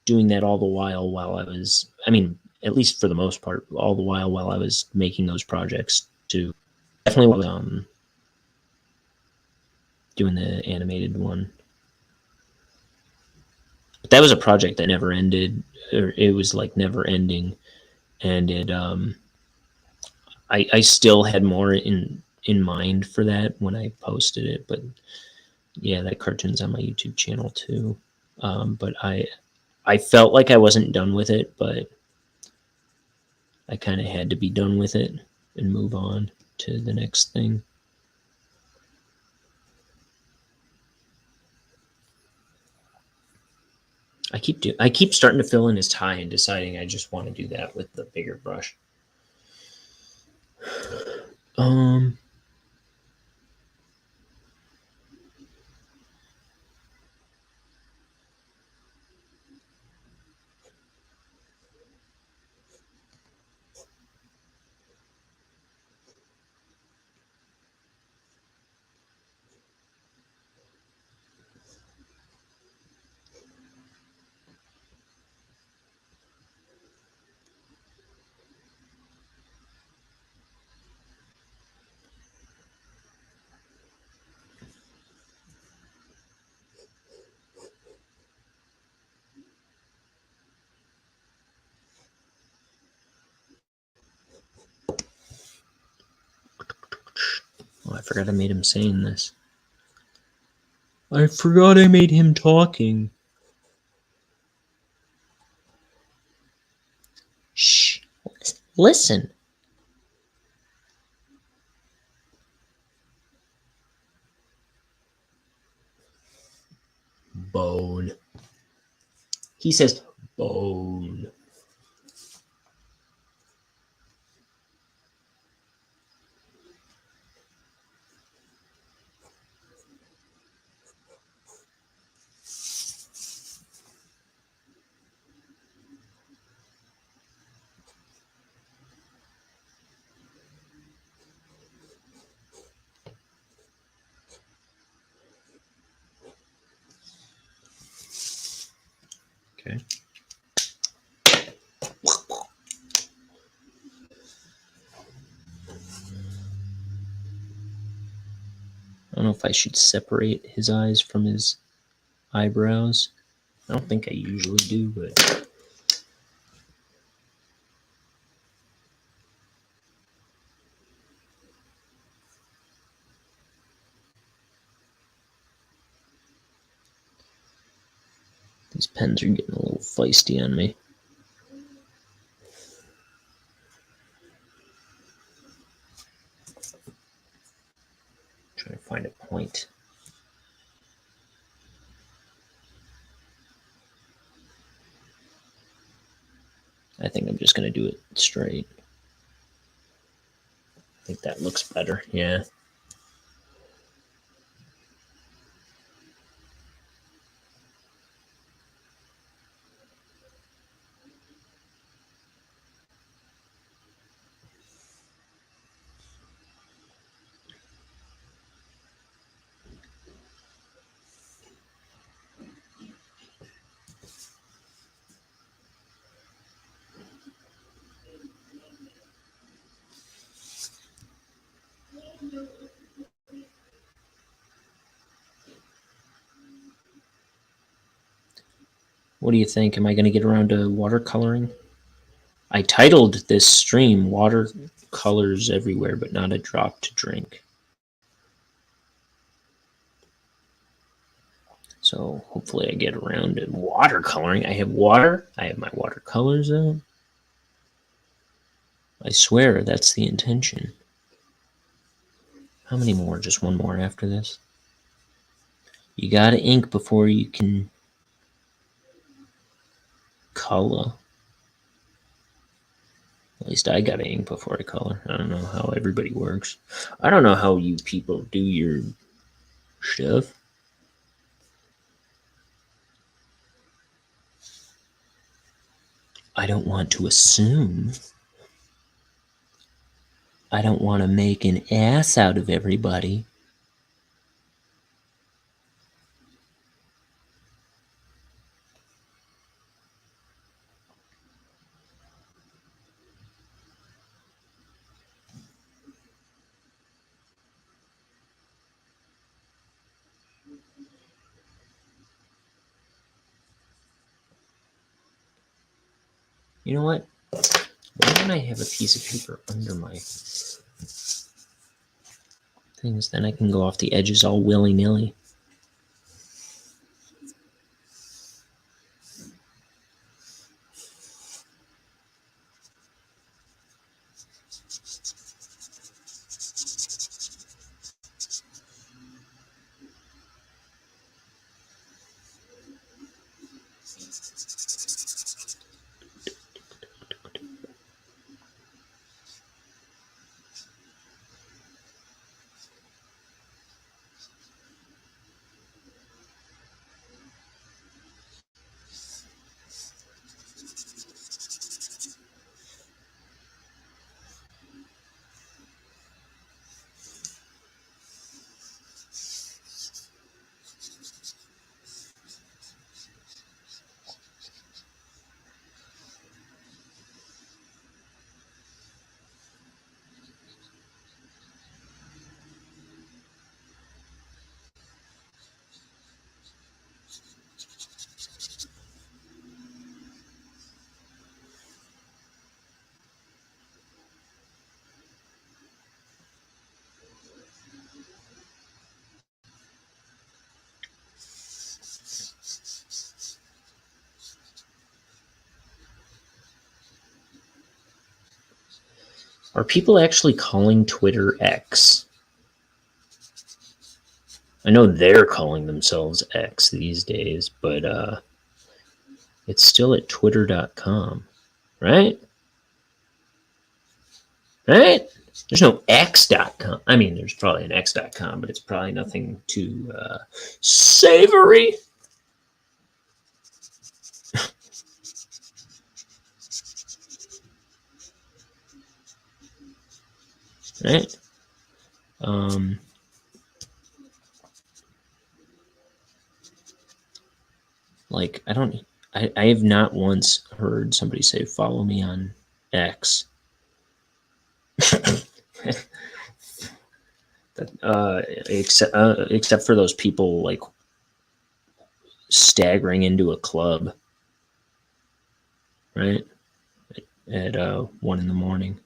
doing that all the while I was, I mean, at least for the most part, all the while I was making those projects too. Definitely doing the animated one. But that was a project that never ended, or it was like never ending, and it I still had more in mind for that when I posted it, but yeah, that cartoon's on my YouTube channel too. But I felt like I wasn't done with it, but I kind of had to be done with it and move on to the next thing. I keep starting to fill in his tie and deciding I just want to do that with the bigger brush. Um, oh, I forgot I made him saying this. I forgot I made him talking. Shh. Listen. Bone. He says bone. Okay. I don't know if I should separate his eyes from his eyebrows. I don't think I usually do, but these pens are getting a little feisty on me. Trying to find a point. I think I'm just going to do it straight. I think that looks better. Yeah. What do you think? Am I going to get around to watercoloring? I titled this stream Watercolors Everywhere, but not a drop to drink. So hopefully I get around to watercoloring. I have water. I have my watercolors out. I swear that's the intention. How many more? Just one more after this? You gotta ink before you can color. At least I gotta ink before I color. I don't know how everybody works. I don't know how you people do your stuff. I don't want to assume. I don't want to make an ass out of everybody. You know what? Why don't I have a piece of paper under my things? Then I can go off the edges all willy-nilly. Are people actually calling Twitter X? I know they're calling themselves X these days, but it's still at twitter.com, right? Right? There's no x.com. I mean, there's probably an x.com, but it's probably nothing too savory. Right? Like, I have not once heard somebody say, follow me on X. Except for those people like staggering into a club, right? At 1 a.m.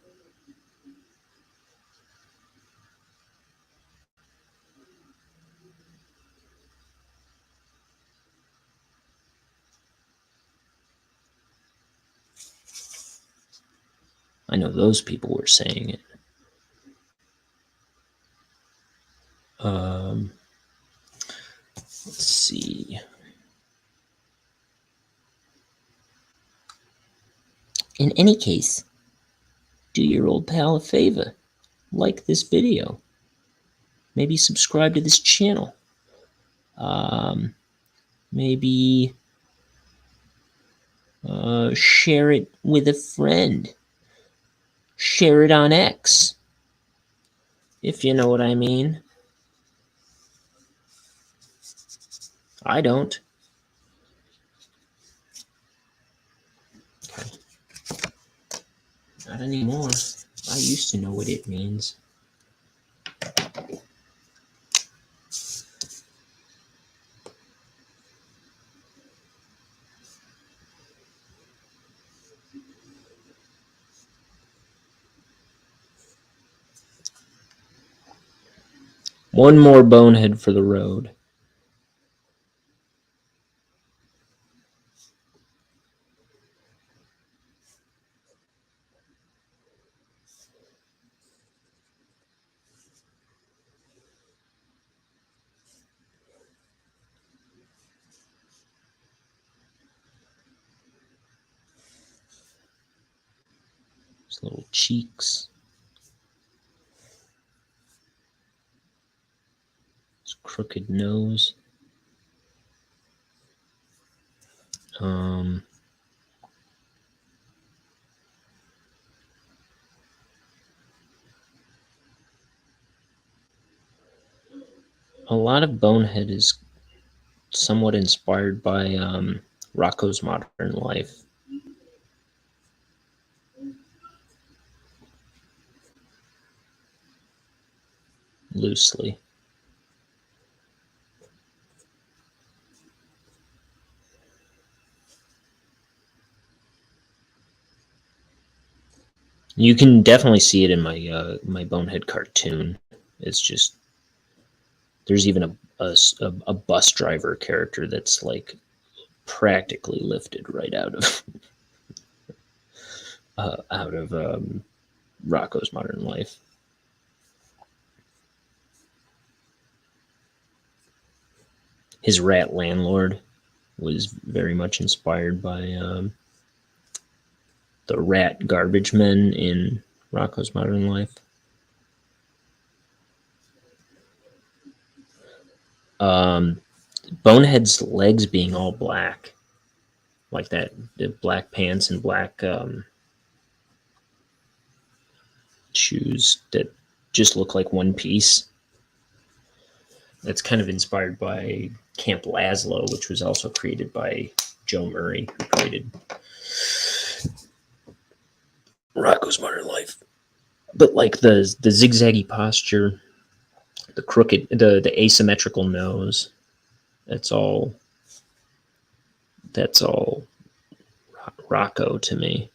I know those people were saying it. Let's see. In any case, do your old pal a favor. Like this video. Maybe subscribe to this channel. Maybe share it with a friend. Share it on X. If you know what I mean. I don't. Okay. Not anymore. I used to know what it means. One more bonehead for the road. His little cheeks. His crooked nose. a lot of Bonehead is somewhat inspired by Rocco's Modern Life. Loosely. You can definitely see it in my my Bonehead cartoon. It's just there's even a bus driver character that's like practically lifted right out of Rocco's Modern Life. His rat landlord was very much inspired by the rat garbage men in Rocco's Modern Life. Bonehead's legs being all black, like that, the black pants and black shoes that just look like one piece. That's kind of inspired by Camp Lazlo, which was also created by Joe Murray, who created Rocco's Modern Life. But like the zigzaggy posture, the crooked, the asymmetrical nose, that's all Rocco to me.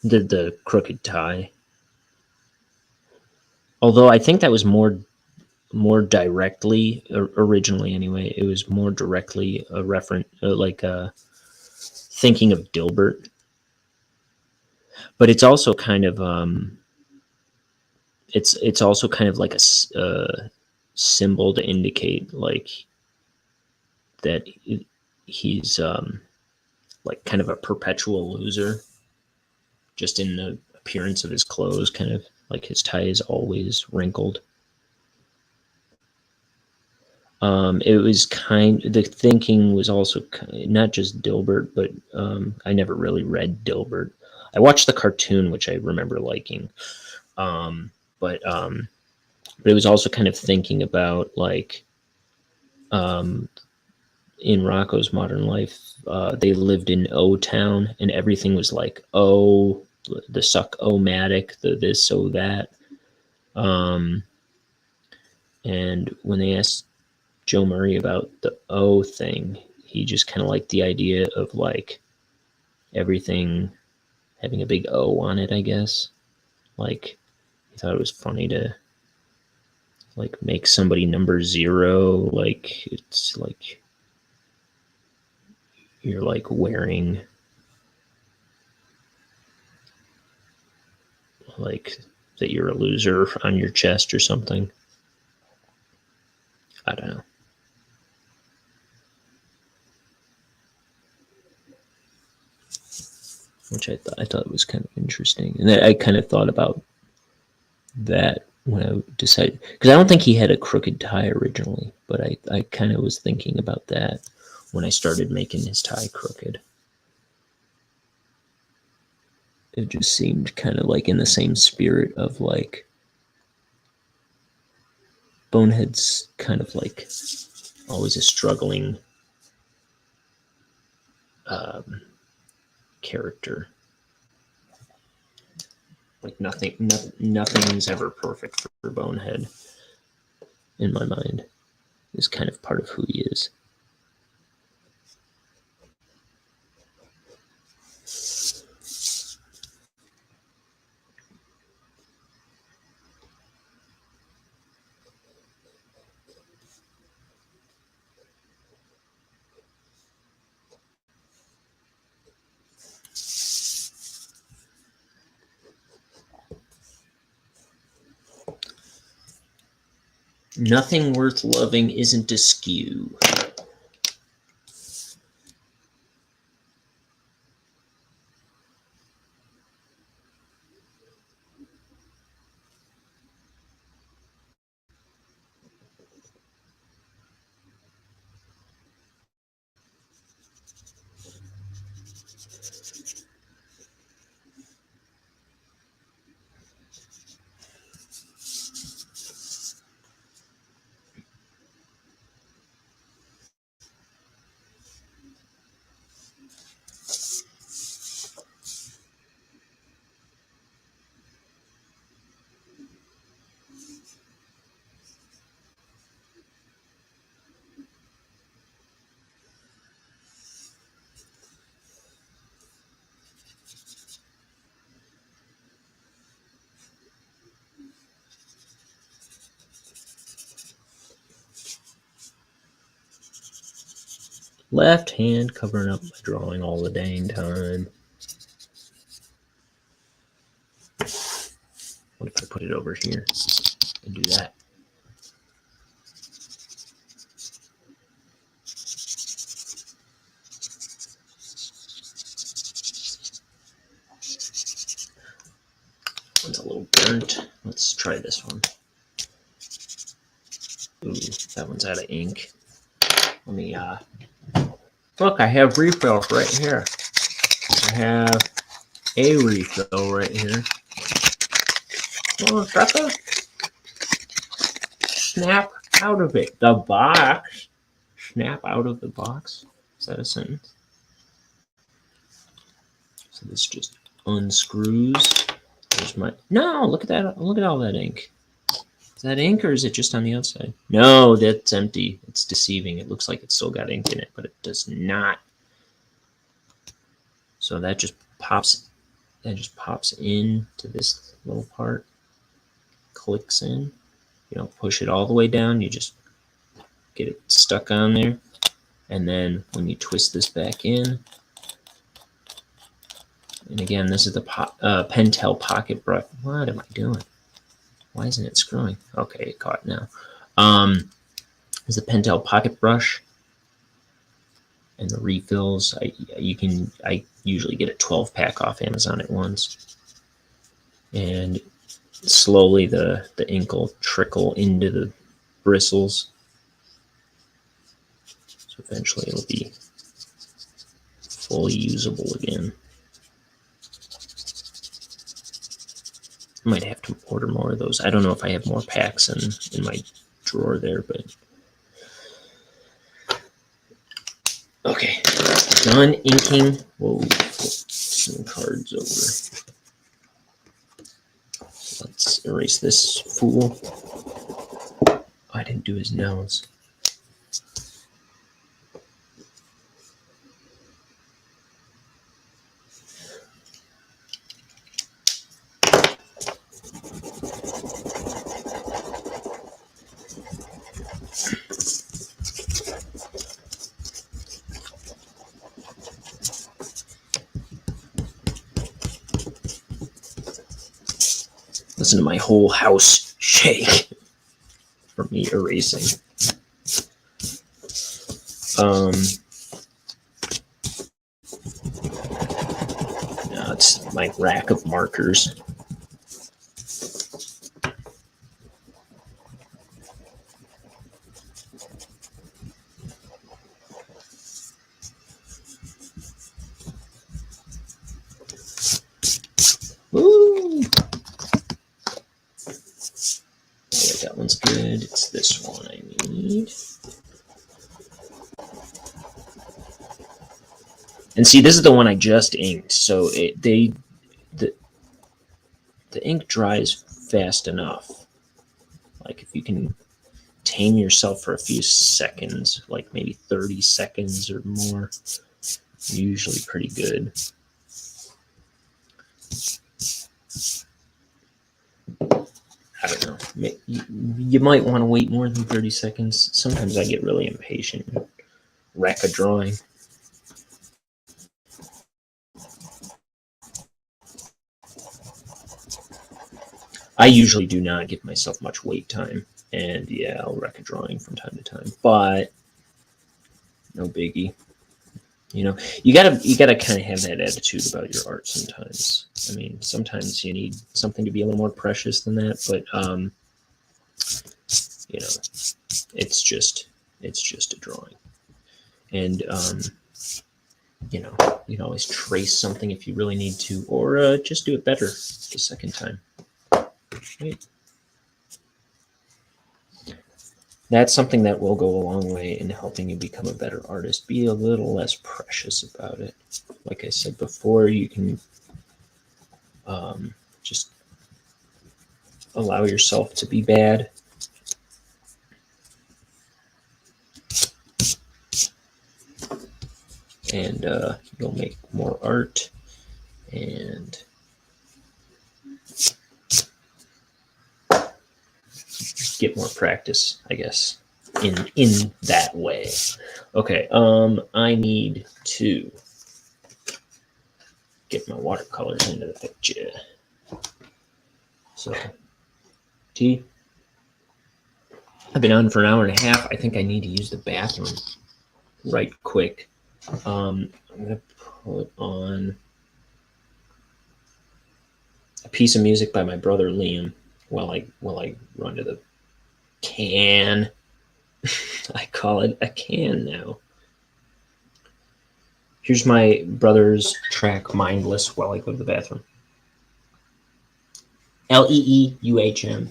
The crooked tie. Although I think that was more directly originally anyway. It was more directly a reference, thinking of Dilbert. But it's also kind of it's also kind of like a symbol to indicate like that he's like kind of a perpetual loser, just in the appearance of his clothes, kind of like his tie is always wrinkled. It was the thinking was also not just Dilbert, but I never really read Dilbert. I watched the cartoon, which I remember liking, but it was also kind of thinking about like in Rocco's Modern Life, they lived in O Town, and everything was like O, the suck-o-matic, the this, o that. And when they asked Joe Murray about the O thing, he just kind of liked the idea of like everything having a big O on it, I guess. Like, he thought it was funny to like make somebody number 0, like it's like you're like wearing like that you're a loser on your chest or something. I don't know. Which I thought was kind of interesting, and I kind of thought about that when I decided, because I don't think he had a crooked tie originally, but I kind of was thinking about that when I started making his tie crooked. It just seemed kind of like in the same spirit of like Bonehead's kind of like always a struggling character. Like nothing's ever perfect for Bonehead in my mind. Is kind of part of who he is. Nothing worth loving isn't askew. Left hand covering up my drawing all the dang time. What if I put it over here and do that? One's a little burnt. Let's try this one. Ooh, that one's out of ink. Let me, look, I have refills right here. I have a refill right here. Oh, sucker. Snap out of it. The box. Snap out of the box. Is that a sentence? So this just unscrews. There's my, no, look at that. Look at all that ink. Is that ink or is it just on the outside? No, that's empty. It's deceiving. It looks like it's still got ink in it, but it does not. So that just pops into this little part, clicks in. You don't push it all the way down. You just get it stuck on there. And then when you twist this back in, and again, this is the Pentel pocket brush. What am I doing? Why isn't it screwing? Okay, it caught now. This is the Pentel pocket brush. And the refills, I usually get a 12-pack off Amazon at once. And slowly the ink will trickle into the bristles. So eventually it'll be fully usable again. I might have to order more of those. I don't know if I have more packs in my drawer there, but okay. Done inking. Whoa, flip some cards over. So let's erase this fool. Oh, I didn't do his nose. Listen to my whole house shake from me erasing. Now it's my rack of markers. Ooh. That one's good. It's this one I need. And see, this is the one I just inked. So the ink dries fast enough. Like if you can tame yourself for a few seconds, like maybe 30 seconds or more, usually pretty good. I don't know. You might want to wait more than 30 seconds. Sometimes I get really impatient and wreck a drawing. I usually do not give myself much wait time. And yeah, I'll wreck a drawing from time to time. But no biggie. You know, you gotta kind of have that attitude about your art sometimes. I mean, sometimes you need something to be a little more precious than that, but you know, it's just a drawing. And you know, you can always trace something if you really need to, or just do it better the second time. Wait. That's something that will go a long way in helping you become a better artist. Be a little less precious about it. Like I said before, you can just allow yourself to be bad. And you'll make more art and get more practice, I guess. in that way. Okay, I need to get my watercolors into the picture. So, I've been on for an hour and a half. I think I need to use the bathroom right quick. I'm gonna put on a piece of music by my brother LEEUHM while I run to the can. I call it a can now. Here's my brother's track Mindless while I go to the bathroom. LEEUHM.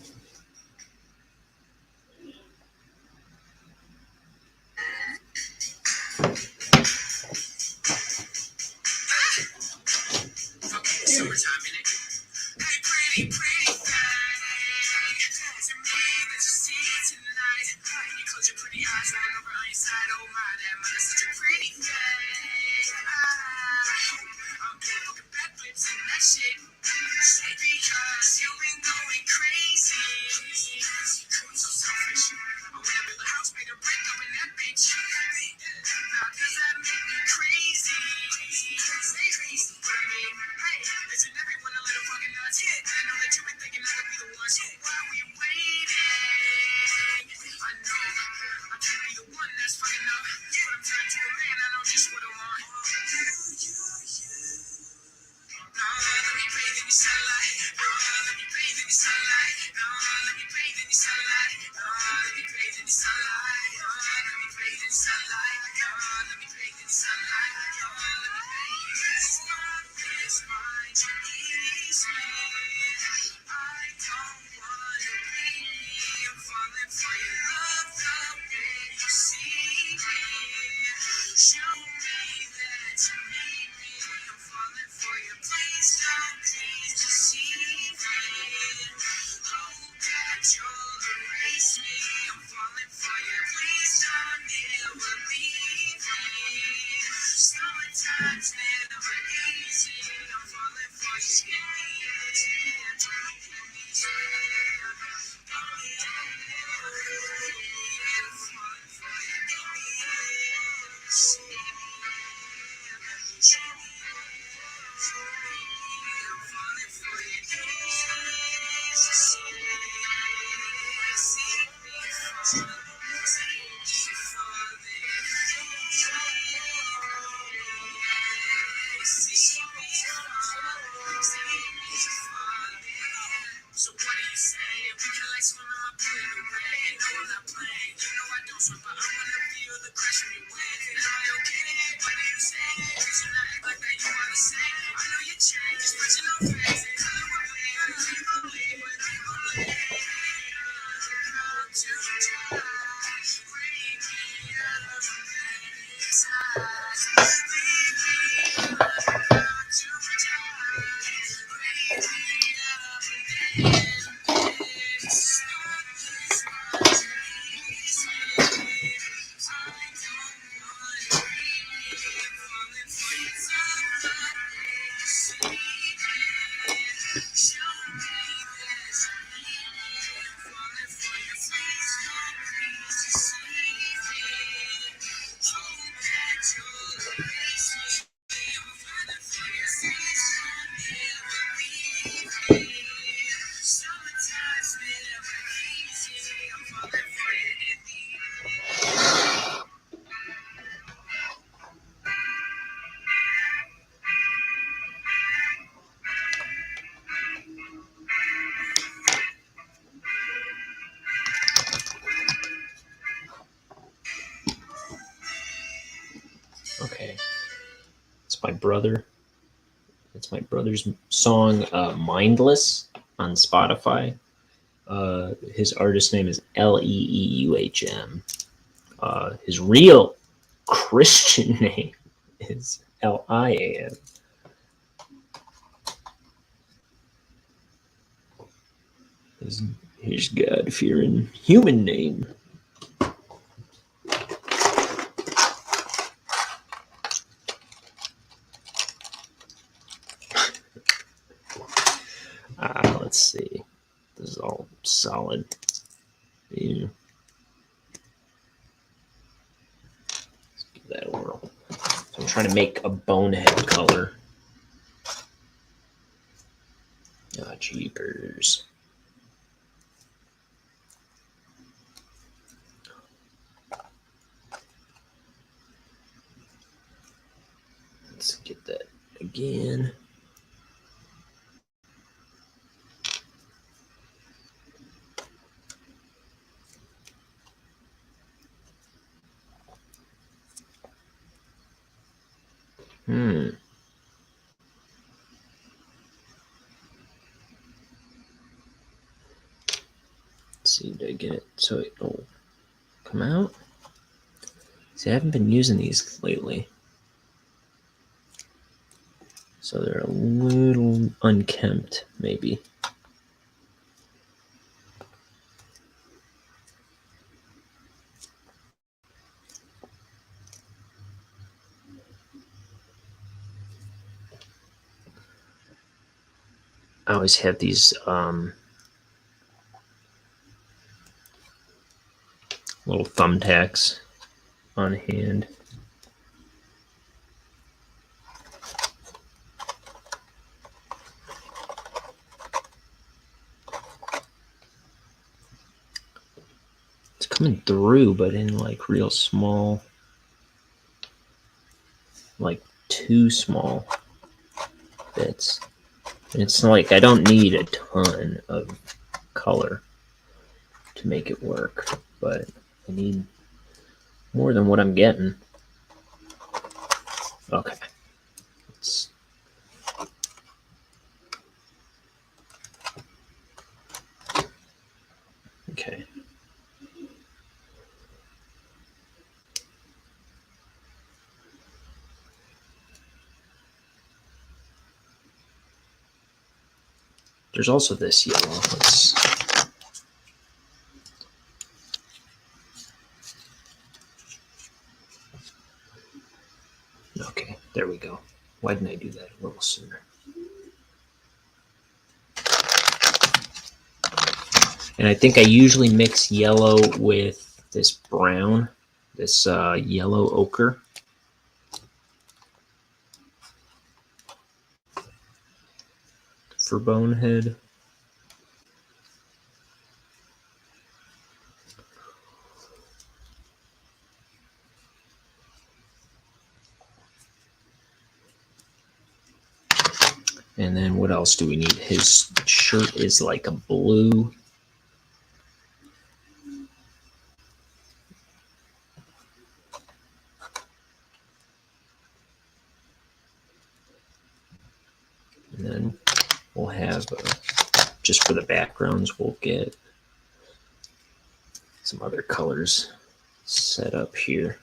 Okay, it's my brother. It's my brother's song, Mindless, on Spotify. His artist name is LEEUHM. His real Christian name is LIAN. His God-fearing human name. Let's see. This is all solid. Yeah. trying to make a bonehead color. Ah, jeepers. Let's get that again. Let's see, did I get it so it'll come out? See, I haven't been using these lately, so they're a little unkempt, maybe. I always have these little thumbtacks on hand. It's coming through, but in like real small, like too small bits. And it's like I don't need a ton of color to make it work, but I need more than what I'm getting. Okay. Okay. There's also this yellow. Okay, there we go. Why didn't I do that a little sooner? And I think I usually mix yellow with this brown, this yellow ochre. For Bonehead. And then what else do we need? His shirt is like a blue. And then we'll have, just for the backgrounds, we'll get some other colors set up here.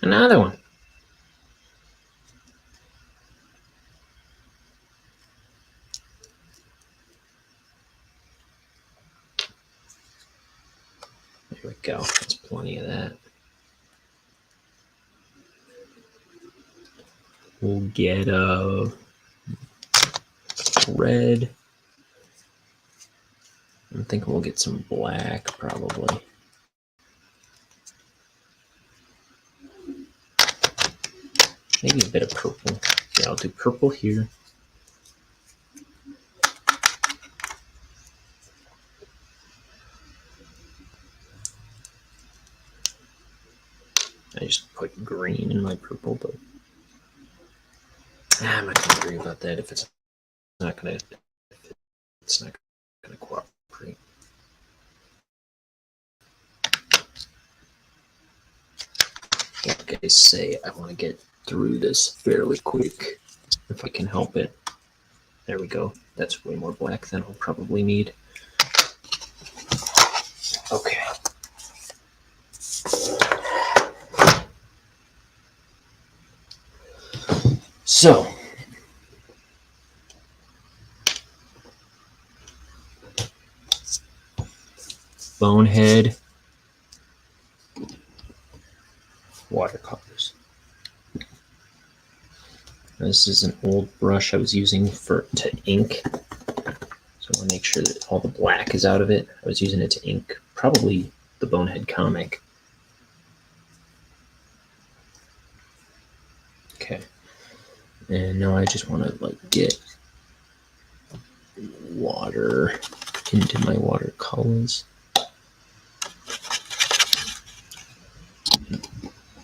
Another one. There we go. That's plenty of that. We'll get a red. I'm thinking we'll get some black probably. Maybe a bit of purple. Yeah, I'll do purple here. I just put green in my purple, but I'm not gonna worry about that if it's not gonna cooperate. Like I say, I want to get through this fairly quick if I can help it. There we go. That's way more black than I'll probably need. Okay. So, Bonehead watercolors. This is an old brush I was using to ink. So I want to make sure that all the black is out of it. I was using it to ink probably the Bonehead comic. Okay. And now I just want to like get water into my watercolors.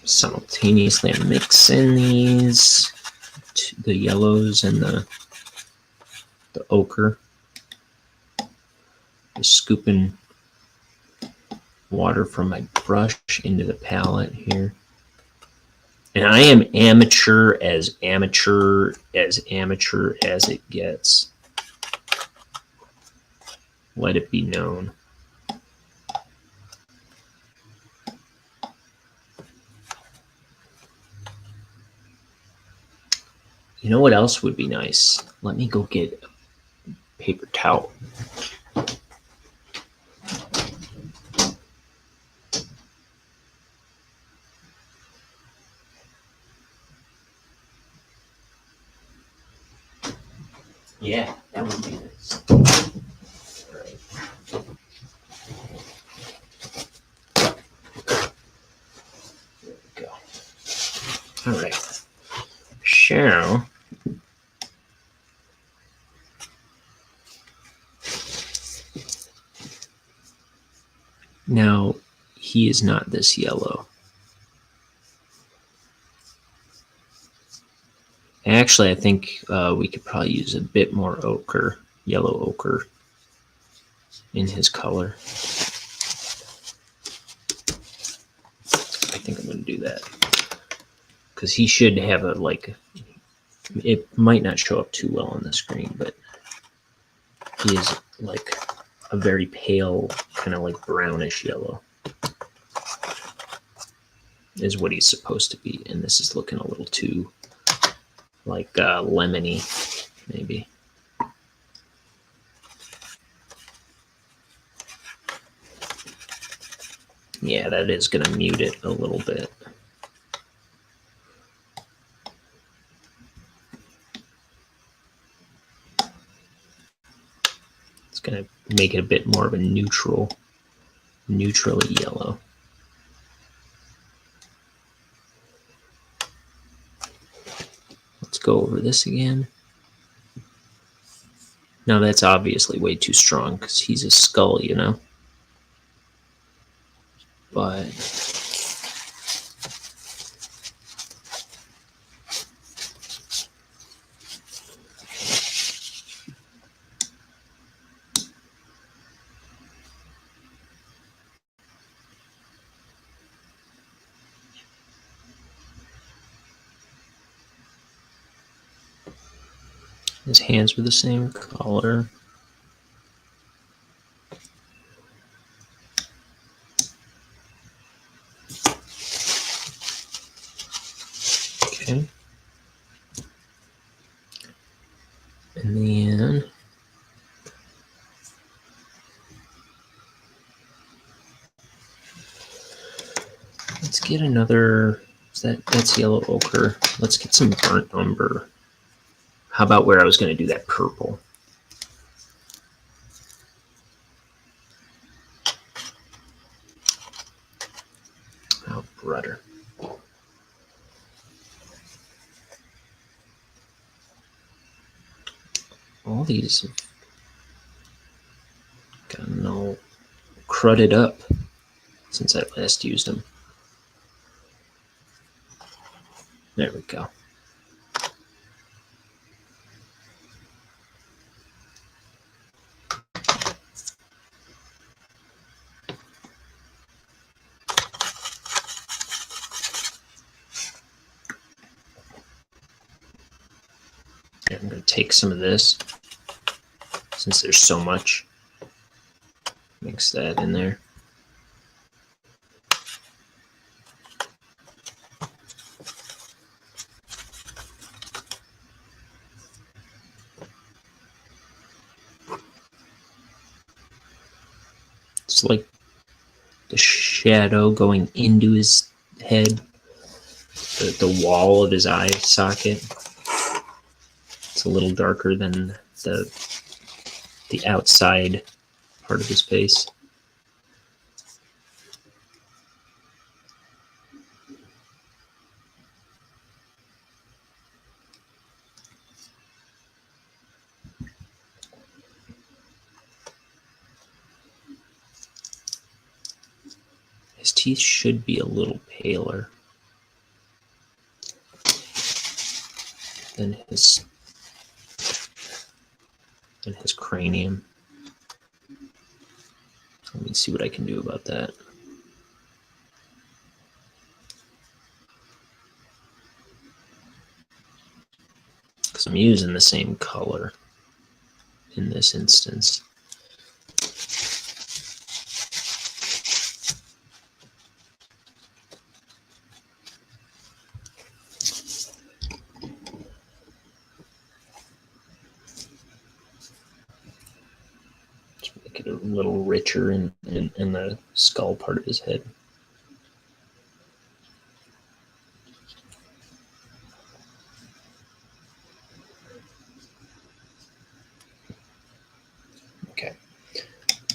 Simultaneously I'm mixing these, the yellows and the ochre. Just scooping water from my brush into the palette here. And I am amateur as it gets. Let it be known. You know what else would be nice? Let me go get a paper towel. Yeah, that would be nice. All right. There we go. All right. Shall now he is not this yellow. Actually, I think we could probably use a bit more ochre, yellow ochre, in his color. I think I'm going to do that. Because he should have a, like, it might not show up too well on the screen, but he is like a very pale, kind of like brownish yellow. Is what he's supposed to be. And this is looking a little too like lemony, maybe. Yeah, that is going to mute it a little bit. It's going to make it a bit more of a neutrally yellow. Let's go over this again. Now that's obviously way too strong because he's a skull, you know. But his hands were the same color. Okay. And then let's get another, that's yellow ochre. Let's get some burnt umber. How about where I was going to do that purple? Oh, brother. All these have gotten all crudded up since I last used them. There we go. I'm going to take some of this, since there's so much. Mix that in there. It's like the shadow going into his head, the wall of his eye socket. It's a little darker than the outside part of his face. His teeth should be a little paler than his cranium. Let me see what I can do about that. Because I'm using the same color in this instance. Just make it a little richer in the skull part of his head. Okay,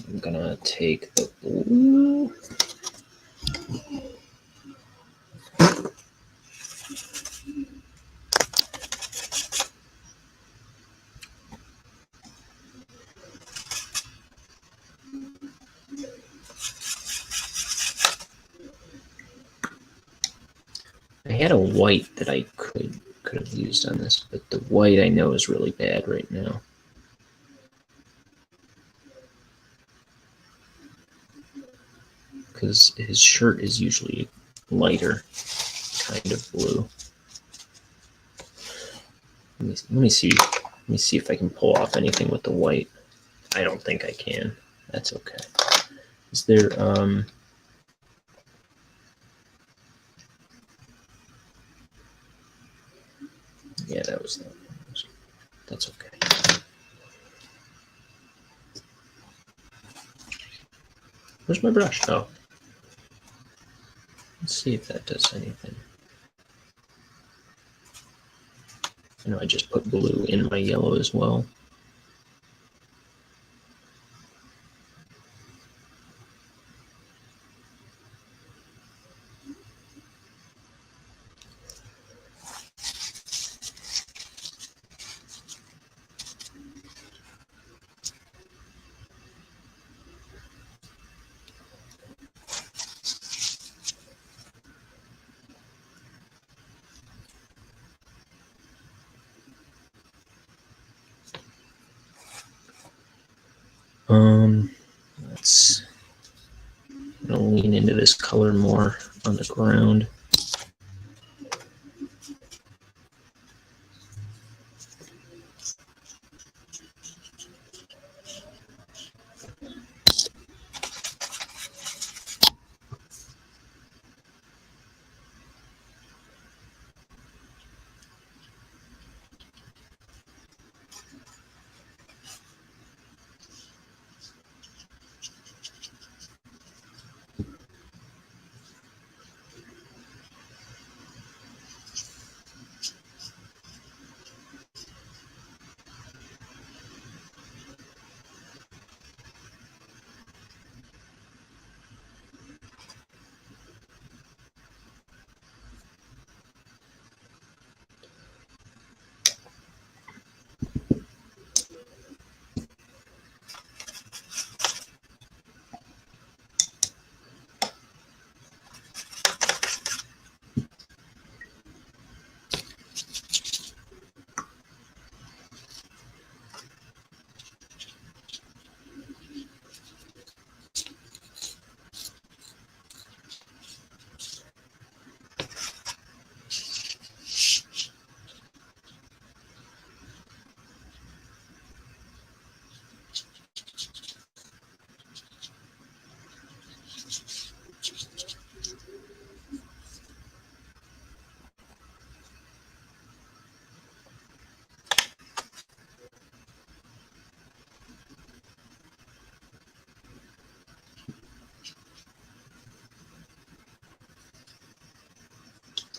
I'm gonna take the blue. I had a white that I could have used on this, but the white I know is really bad right now. Because his shirt is usually lighter kind of blue. Let me see if I can pull off anything with the white. I don't think I can. That's okay. Is there yeah, that's okay. Where's my brush? Oh. Let's see if that does anything. I know I just put blue in my yellow as well. Let's lean into this color more on the ground.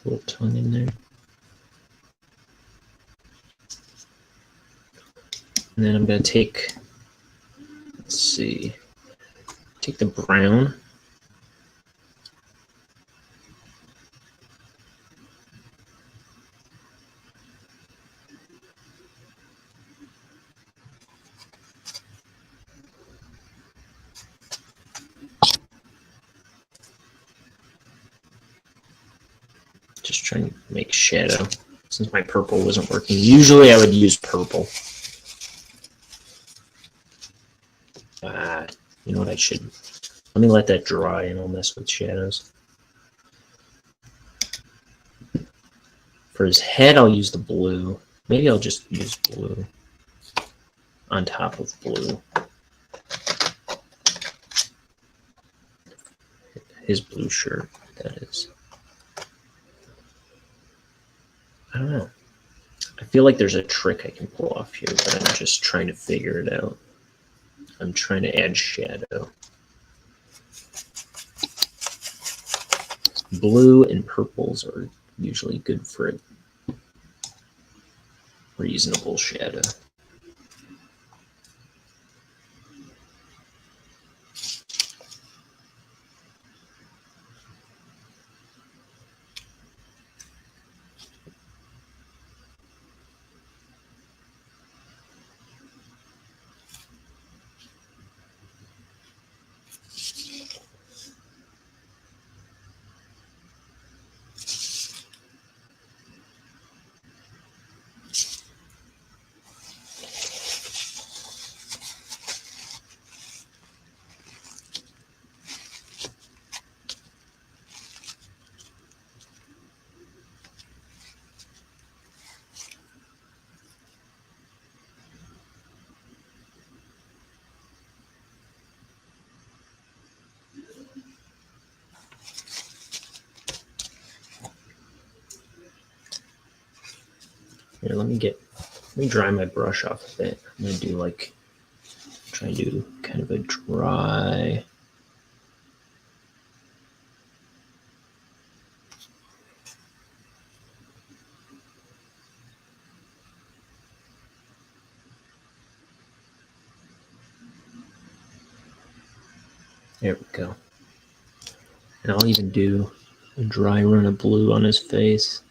A little tongue in there. And then I'm going to take, let's see, take the brown. trying to make shadow since my purple wasn't working. Usually I would use purple. You know what I should... Let me let that dry and I'll mess with shadows. For his head, I'll use the blue. Maybe I'll just use blue on top of blue. His blue shirt, that is. I don't know. I feel like there's a trick I can pull off here, but I'm just trying to figure it out. I'm trying to add shadow. Blue and purples are usually good for a reasonable shadow. Here, let me dry my brush off a bit. I'm gonna do like, try to do kind of a dry. There we go. And I'll even do a dry run of blue on his face.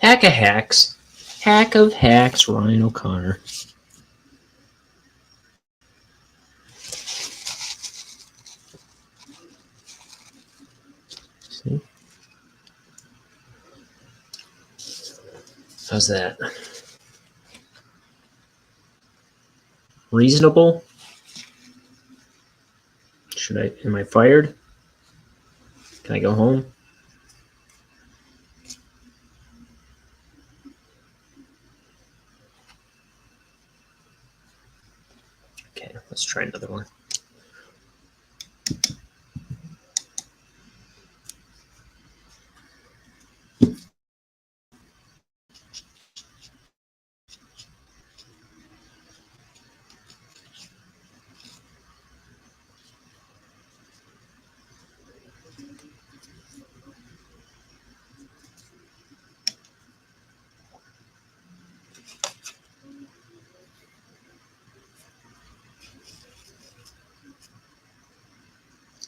Hack of hacks. Hack of hacks, Ryan O'Connor. See? How's that? Reasonable? Am I fired? Can I go home? Okay, let's try another one.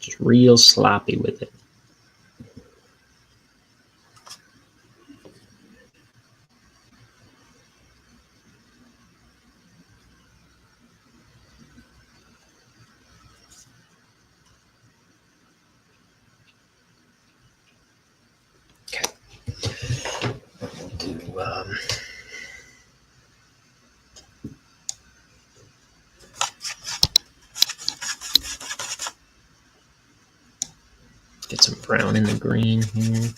Just real sloppy with it. Okay. We'll do, get some brown in the green here.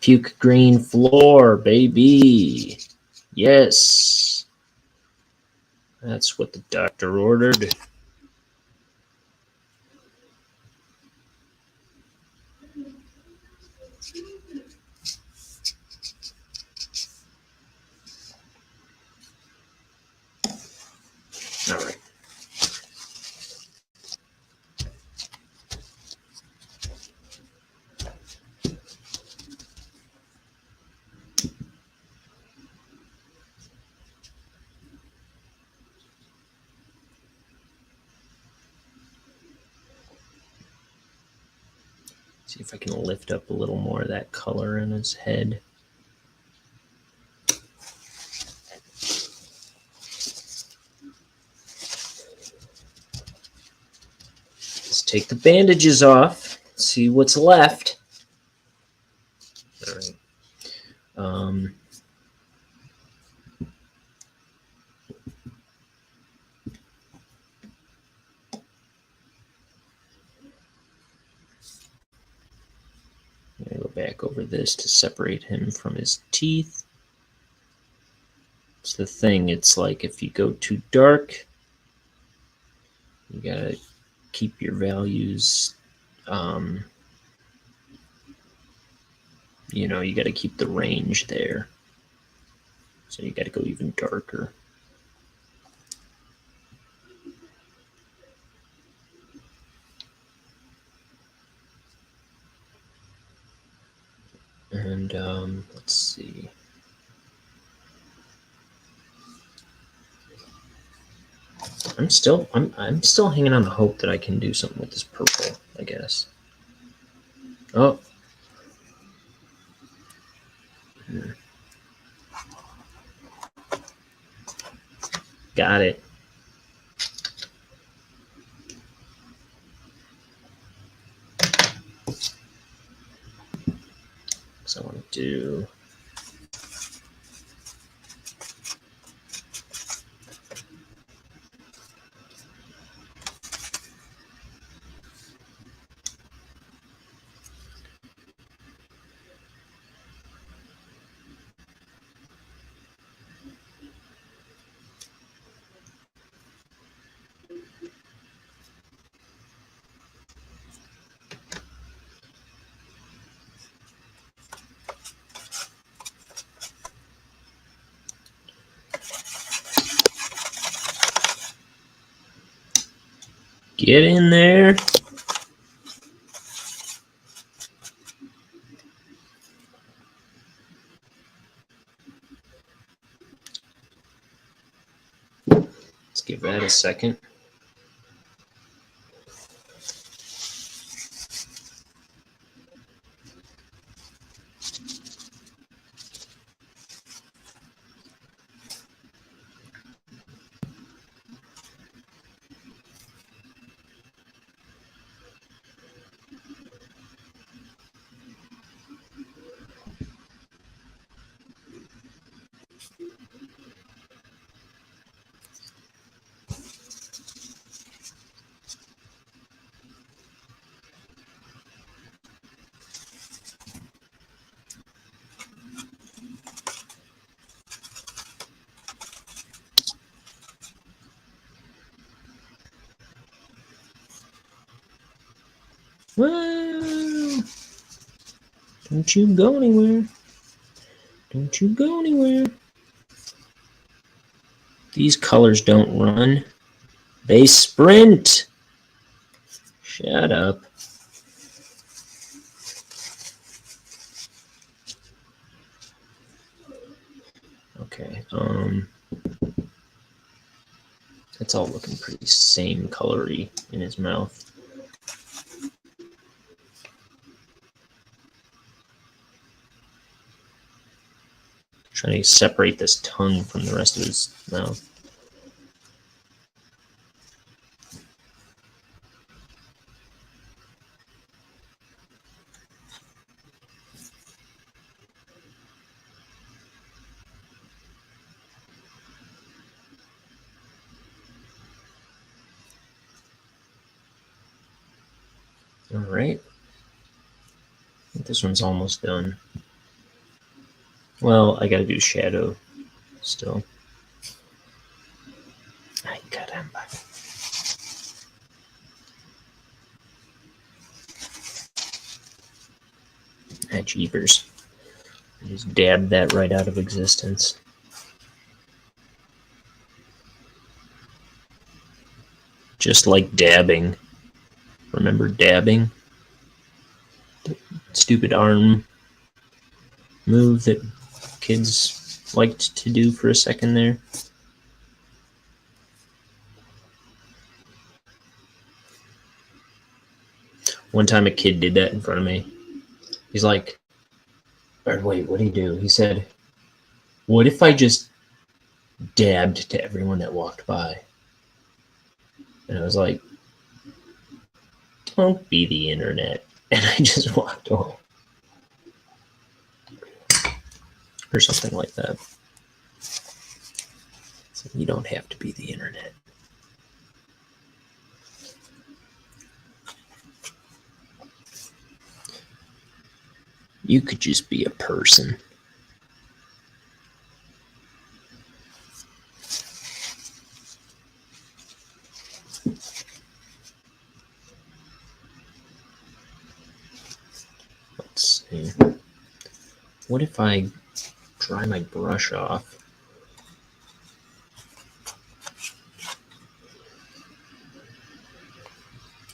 Puke green floor, baby. Yes. That's what the doctor ordered. All right. See if I can lift up a little more of that color in his head. Let's take the bandages off, see what's left. All right. I'm going to go back over this to separate him from his teeth. It's the thing, it's like if you go too dark, you got to keep your values, you know, you got to keep the range there. So you got to go even darker. And let's see. I'm still hanging on the hope that I can do something with this purple, I guess. Oh. Got it. So I want to do get in there. Let's give that a second. Well, don't you go anywhere. Don't you go anywhere. These colors don't run. They sprint. Shut up. Okay. It's all looking pretty same colory in his mouth. Trying to separate this tongue from the rest of his mouth. All right. I think this one's almost done. Well, I gotta do shadow still. Ay, caramba. Ah, jeepers. I just dabbed that right out of existence. Just like dabbing. Remember dabbing? The stupid arm move that kids liked to do for a second there. One time a kid did that in front of me. He's like, or wait, what did he do? He said, what if I just dabbed to everyone that walked by? And I was like, don't be the internet. And I just walked away. Or something like that. So you don't have to be the internet. You could just be a person. Let's see. What if I dry my brush off?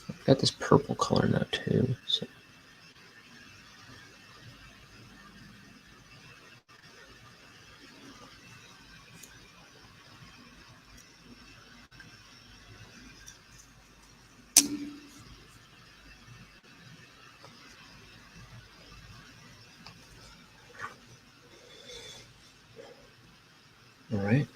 I've got this purple color now too. So. All right.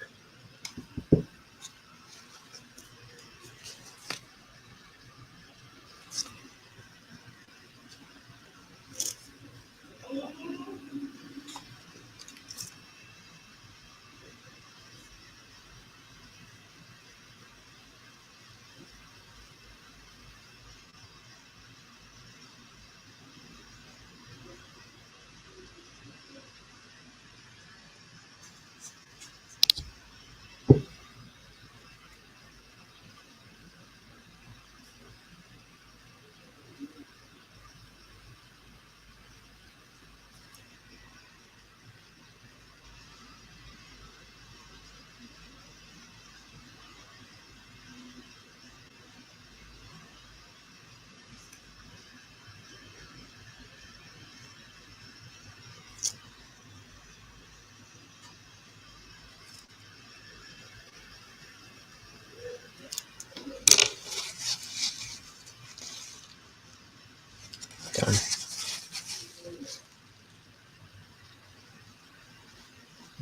Done.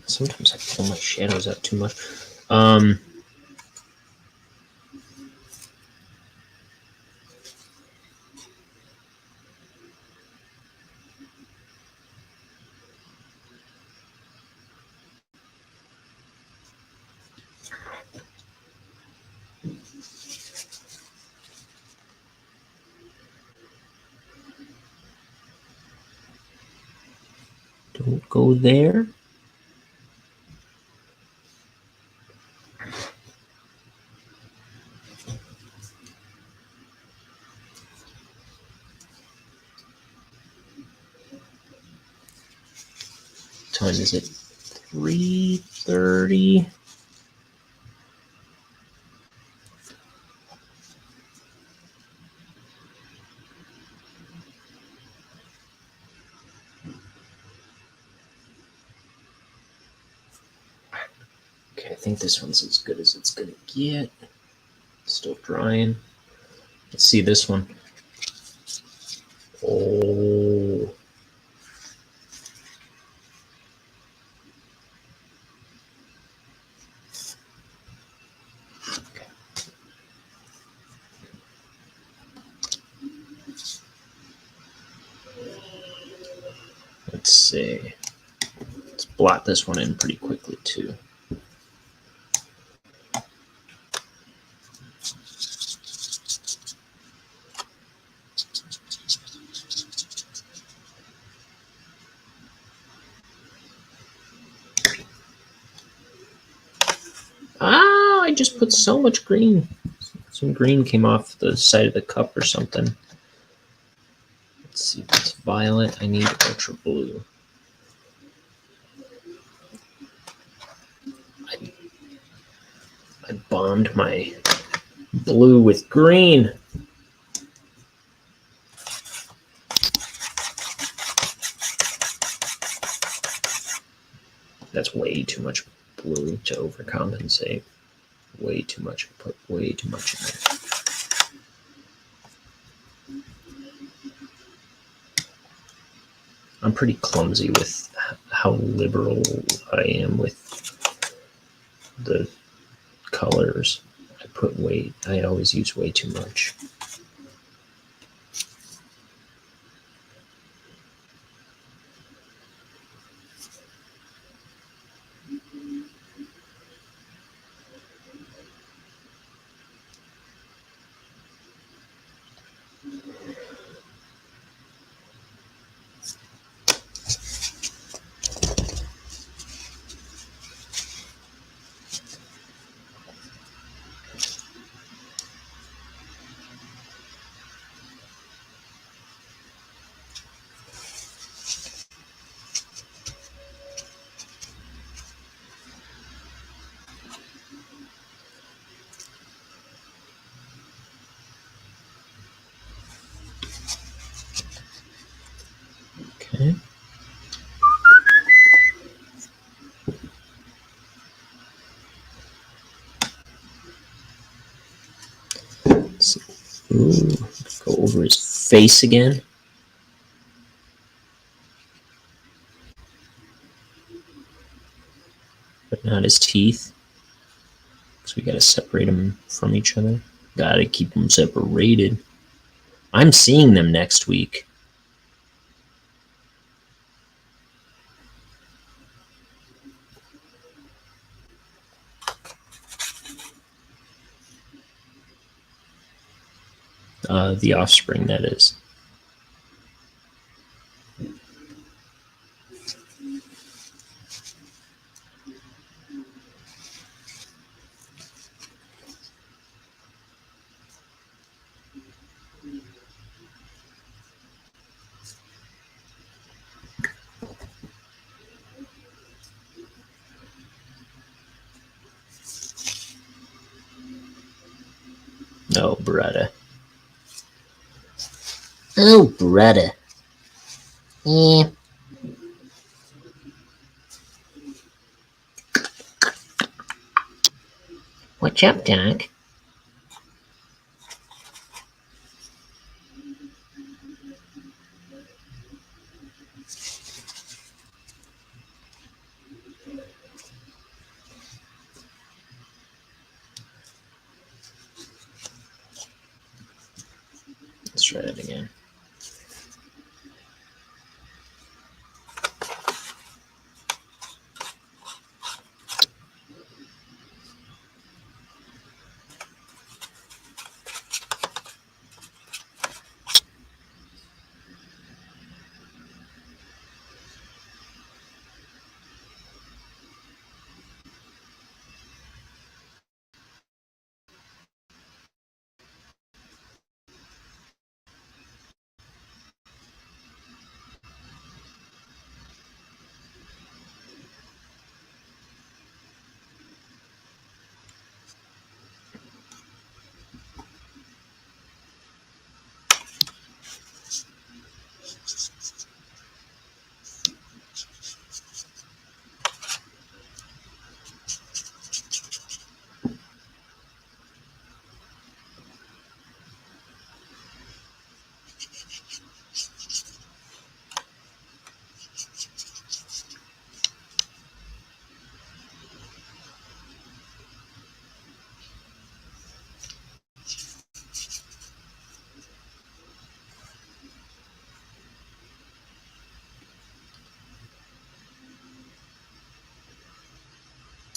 Sometimes I pull my shadows out too much. Don't go there. What time is it? 3:30. Okay, I think this one's as good as it's gonna get. Still drying. Let's see this one. Oh. Okay. Let's see. Let's blot this one in pretty quickly too. just put so much green. Some green came off the side of the cup or something. Let's see if it's violet. I need ultra blue. I bombed my blue with green. That's way too much blue to overcompensate. Way too much. I put way too much in there. I'm pretty clumsy with how liberal I am with the colors. I always use way too much. Okay. Ooh, go over his face again. But not his teeth. So we gotta separate them from each other. Gotta keep them separated. I'm seeing them next week. The offspring, that is. Oh, brother. Oh, brother. Yeah. What's up, dog? Let's try that again.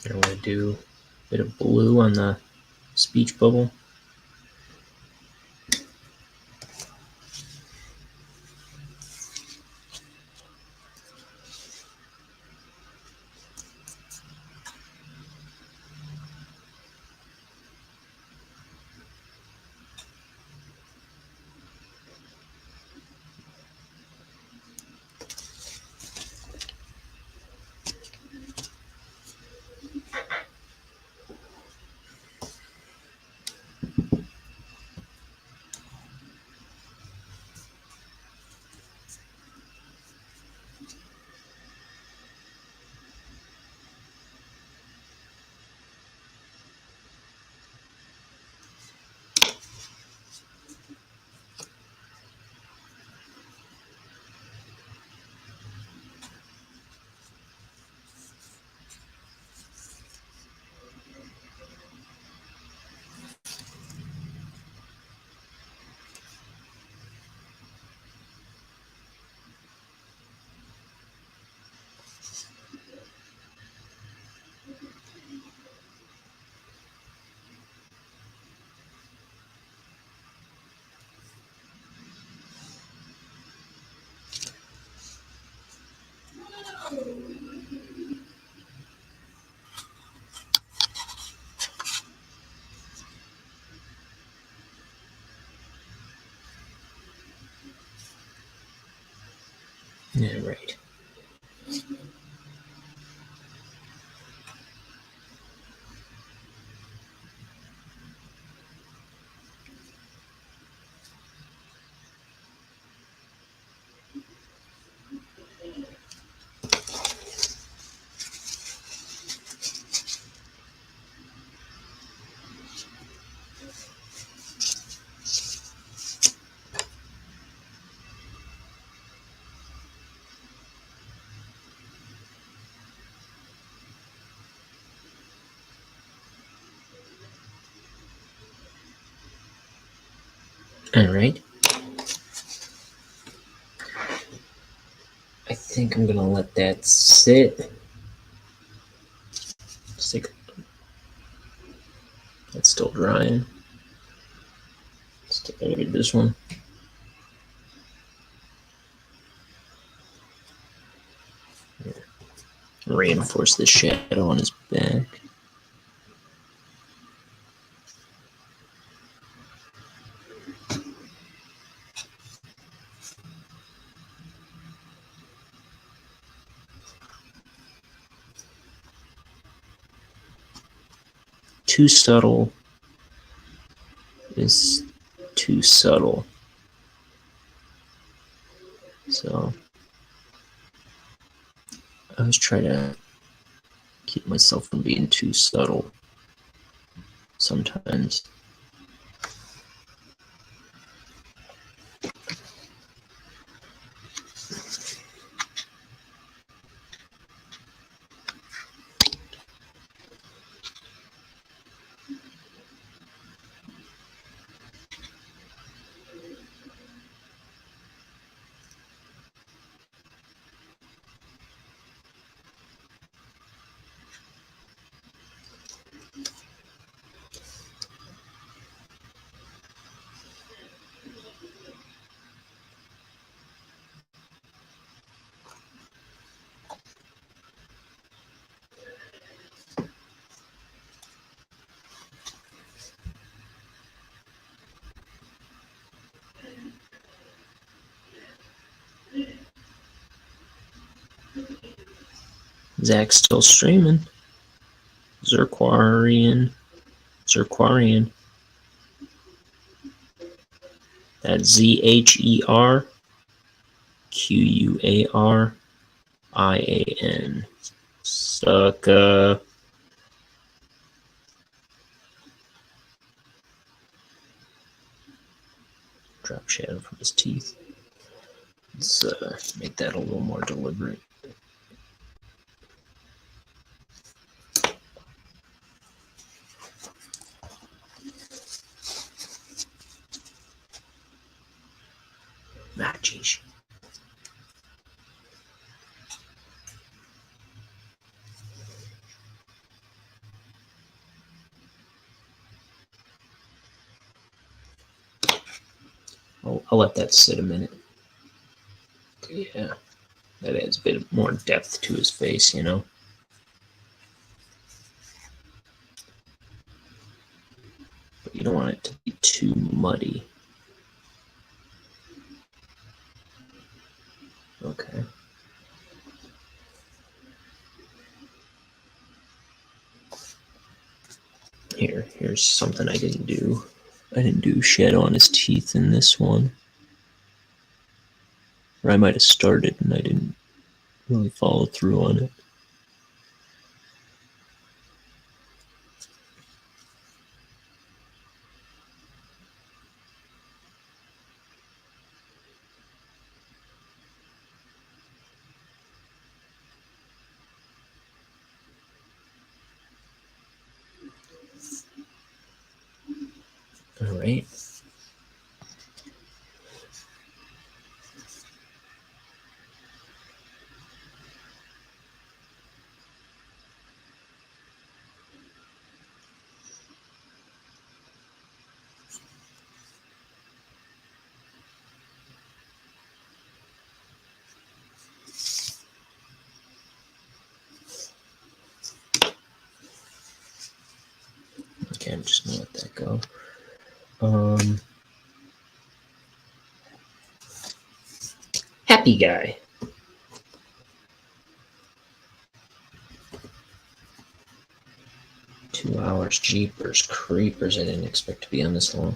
I want to do a bit of blue on the speech bubble. Yeah, right. All right. I think I'm gonna let that sit. That's still drying. Let's take a look at this one. Reinforce the shadow on his back. Too subtle is too subtle. So I always try to keep myself from being too subtle sometimes. Zach's still streaming. Zerquarian. That's ZHERQUARIAN. Sucka. Drop shadow from his teeth. Let's make that a little more deliberate. Ah, jeez. I'll let that sit a minute. Yeah, that adds a bit more depth to his face, you know? But you don't want it to be too muddy. Okay. Here's something I didn't do. I didn't do shadow on his teeth in this one. Or I might have started and I didn't really follow through on it. All right. Okay, I'm just gonna let that go. Happy guy. hours. Jeepers creepers. I didn't expect to be on this long.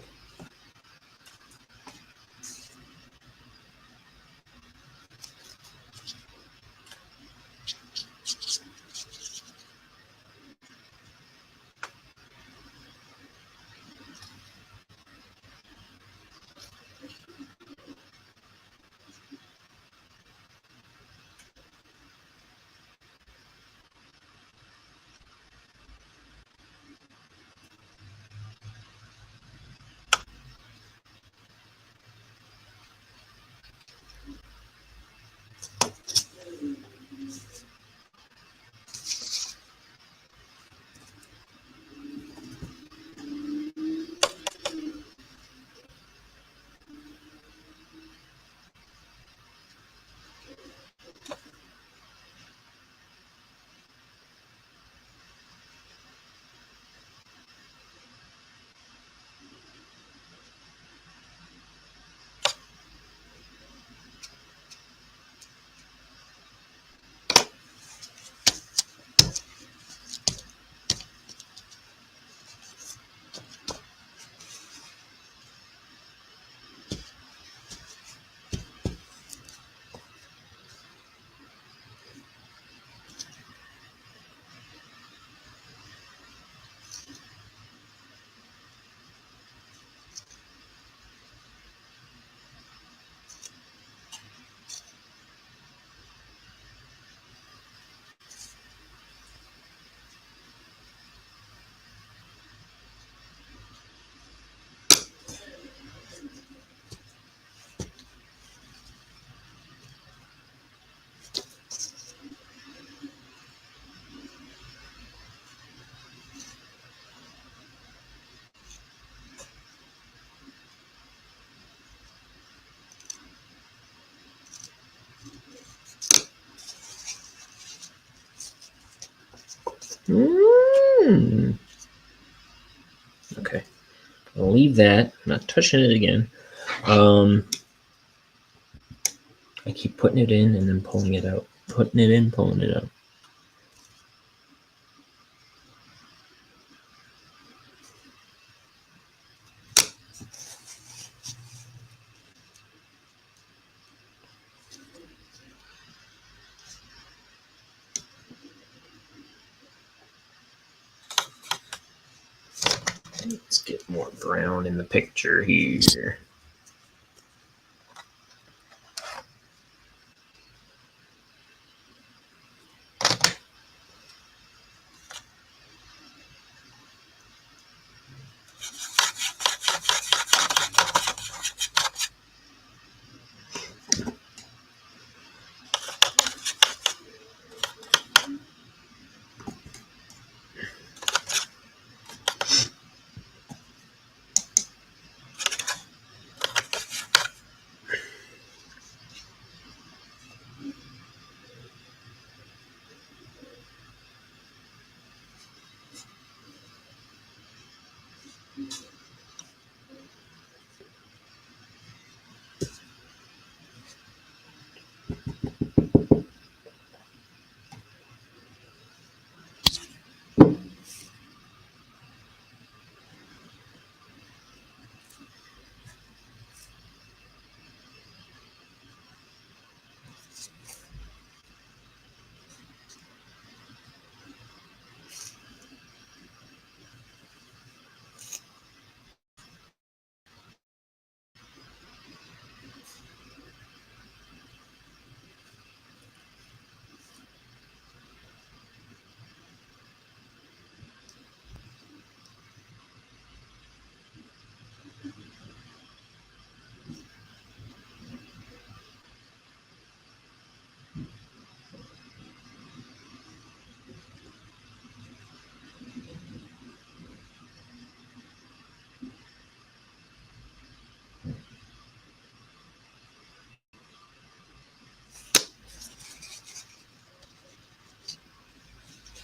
Okay. I'll leave that. I'm not touching it again. I keep putting it in and then pulling it out. Putting it in, pulling it out. Let's get more brown in the picture here.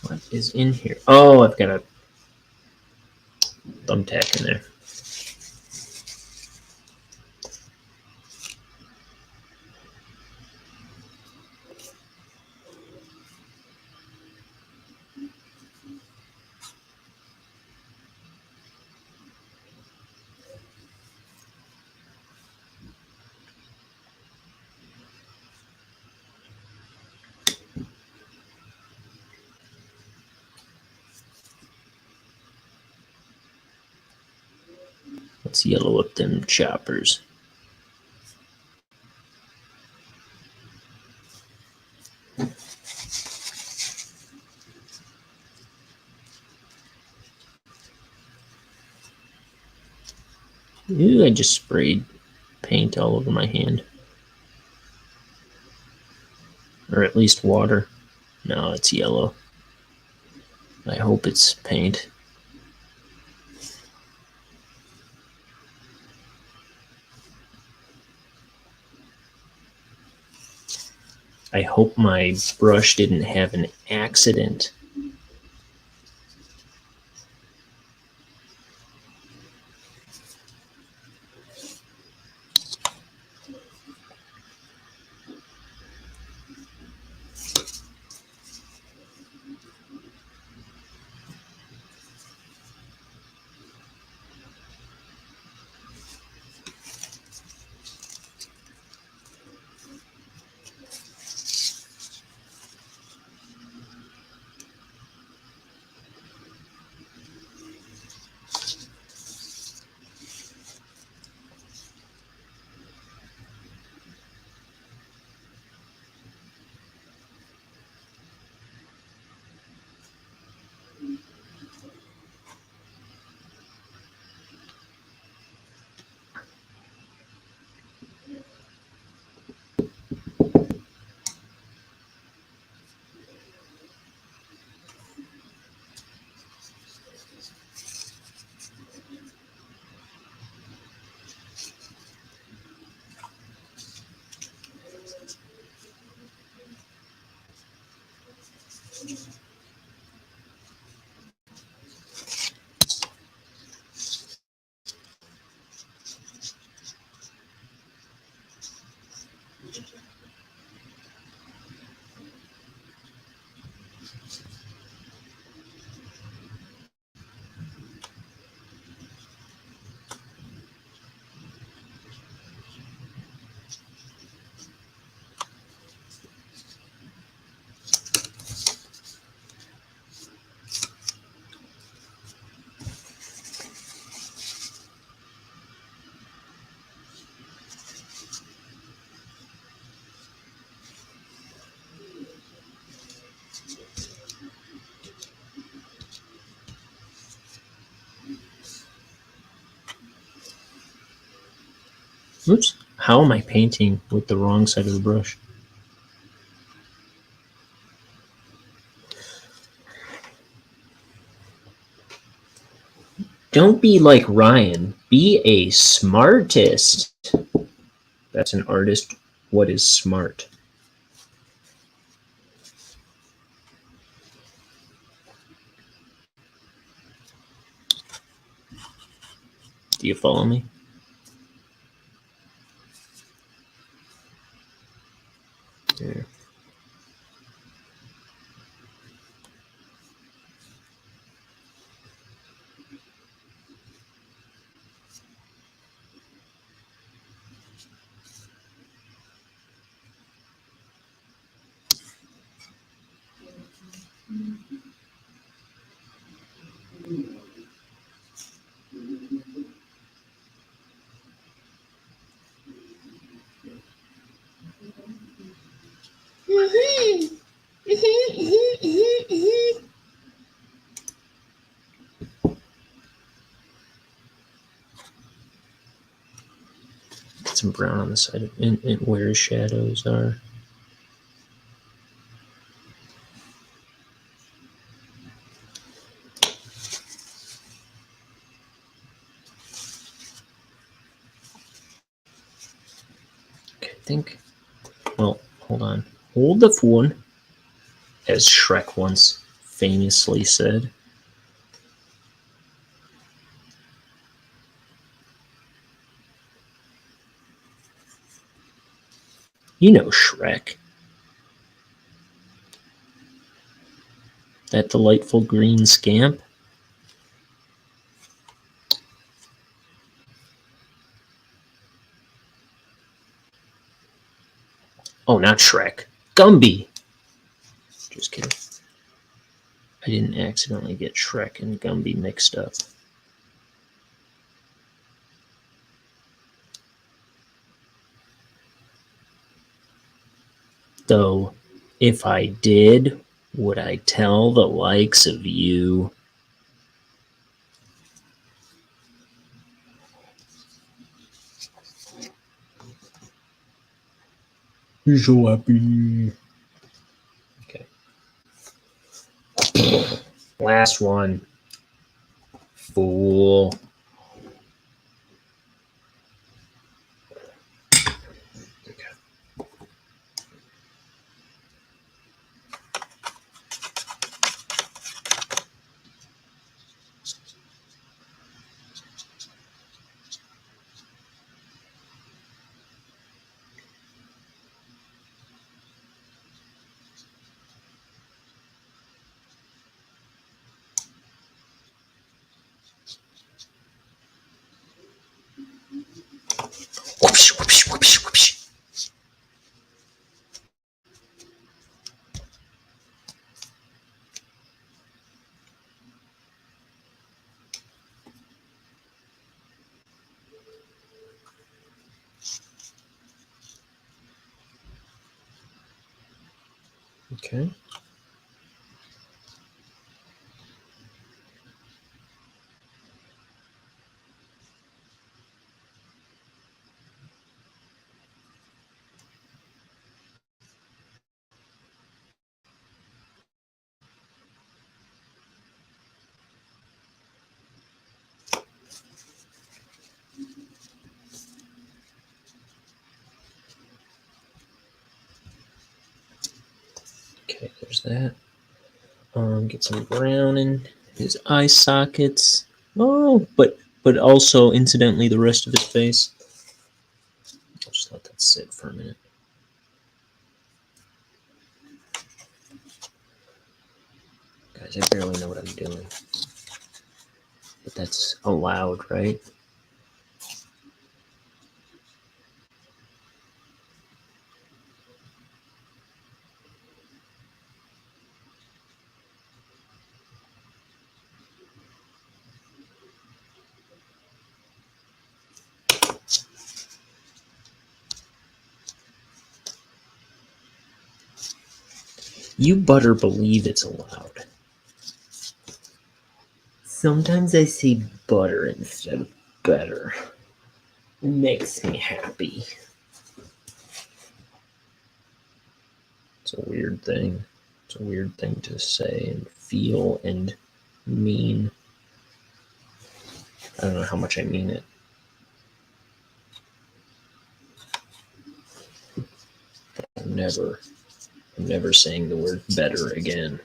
What is in here? Oh, I've got a thumbtack in there. Let's yellow up them choppers. Ooh, I just sprayed paint all over my hand. Or at least water. No, it's yellow. I hope it's paint. I hope my brush didn't have an accident. Oops. How am I painting with the wrong side of the brush? Don't be like Ryan. Be a smartist. That's an artist. What is smart? Do you follow me? There. Get some brown on the side of and where shadows are. Okay, I think. Well, hold on. Hold the phone, as Shrek once famously said. You know Shrek. That delightful green scamp. Oh, not Shrek. Gumby. Just kidding. I didn't accidentally get Shrek and Gumby mixed up. Though, if I did, would I tell the likes of you? He's so happy. Okay. Last one. Fool. Whoosh, whoosh, whoosh, whoosh. Okay. Okay, there's that. Get some brown in his eye sockets. Oh, but also incidentally the rest of his face. I'll just let that sit for a minute. Guys, I barely know what I'm doing. But that's allowed, right? You better believe it's allowed. Sometimes I say butter instead of better. It makes me happy. It's a weird thing. It's a weird thing to say and feel and mean. I don't know how much I mean it. I'm never saying the word better again.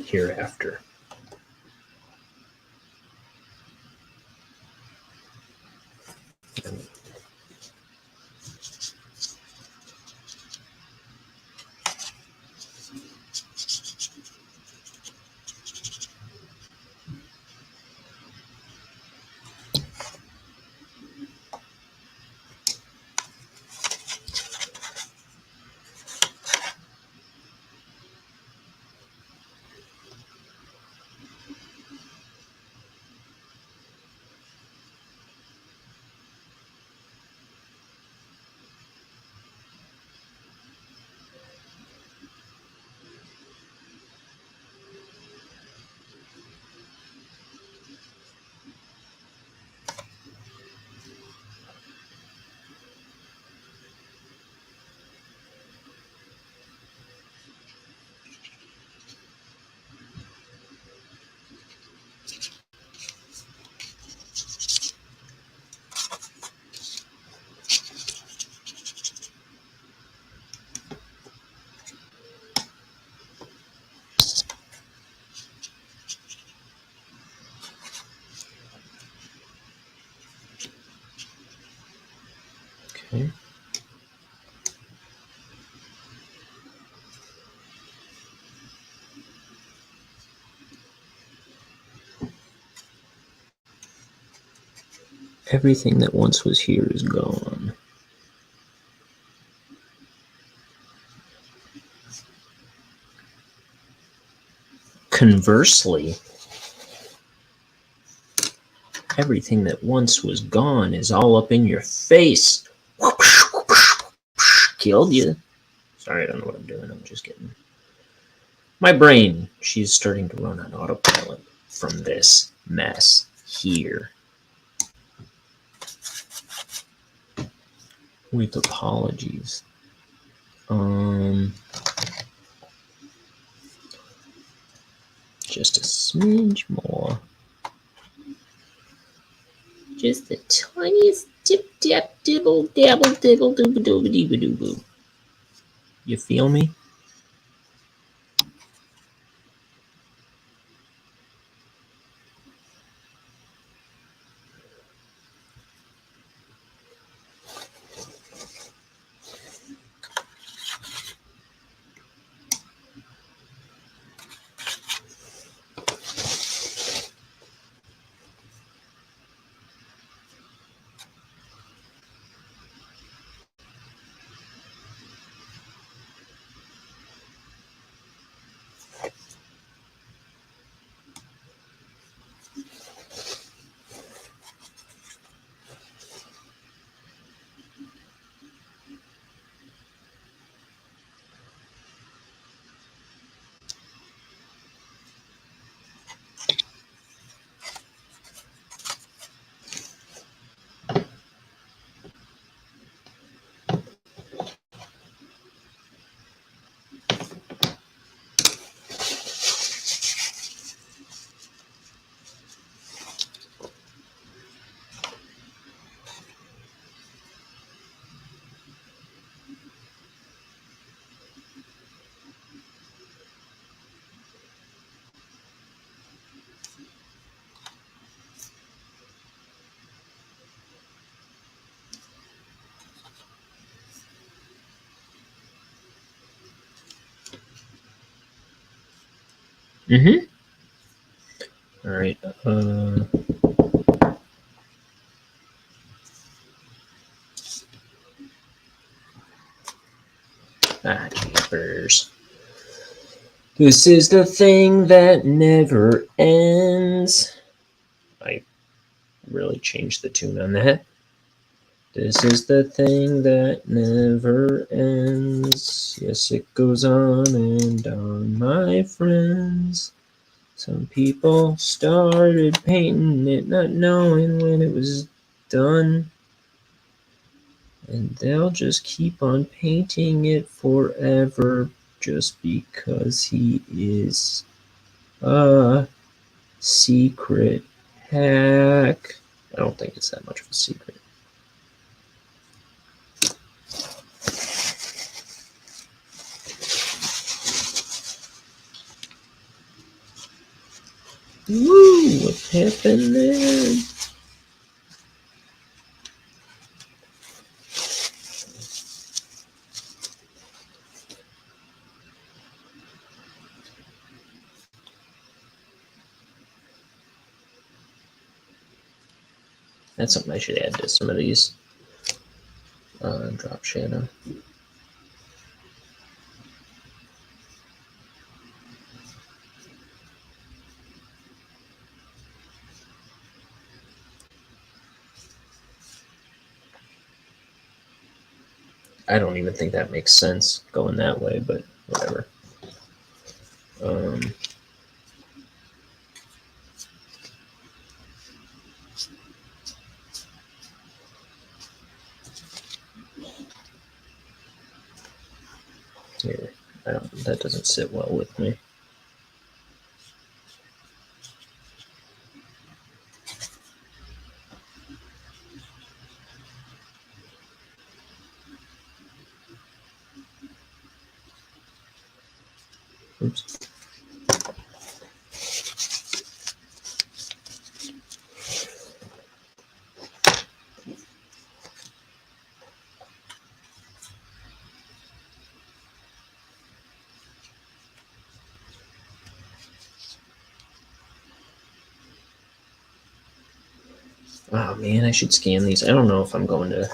Hereafter. Okay. Everything that once was here is gone. Conversely, everything that once was gone is all up in your face. killed you. Sorry, I don't know what I'm doing. I'm just getting... My brain, she's starting to run on autopilot from this mess here. With apologies. Just a smidge more. Just the tiniest dip dab dibble dabble dibble dooba dooba dooba dooba. You feel me? Mm-hmm. All right. Jeepers. This is the thing that never ends. I really changed the tune on that. This is the thing that never ends. Yes, it goes on and on, my friends. Some people started painting it, not knowing when it was done. And they'll just keep on painting it forever just because he is a secret hack. I don't think it's that much of a secret. Woo! What happened there? That's something I should add to some of these. Drop shadow. I don't even think that makes sense going that way, but whatever. Here, that doesn't sit well with me. Oops. Oh man, I should scan these. I don't know if I'm going to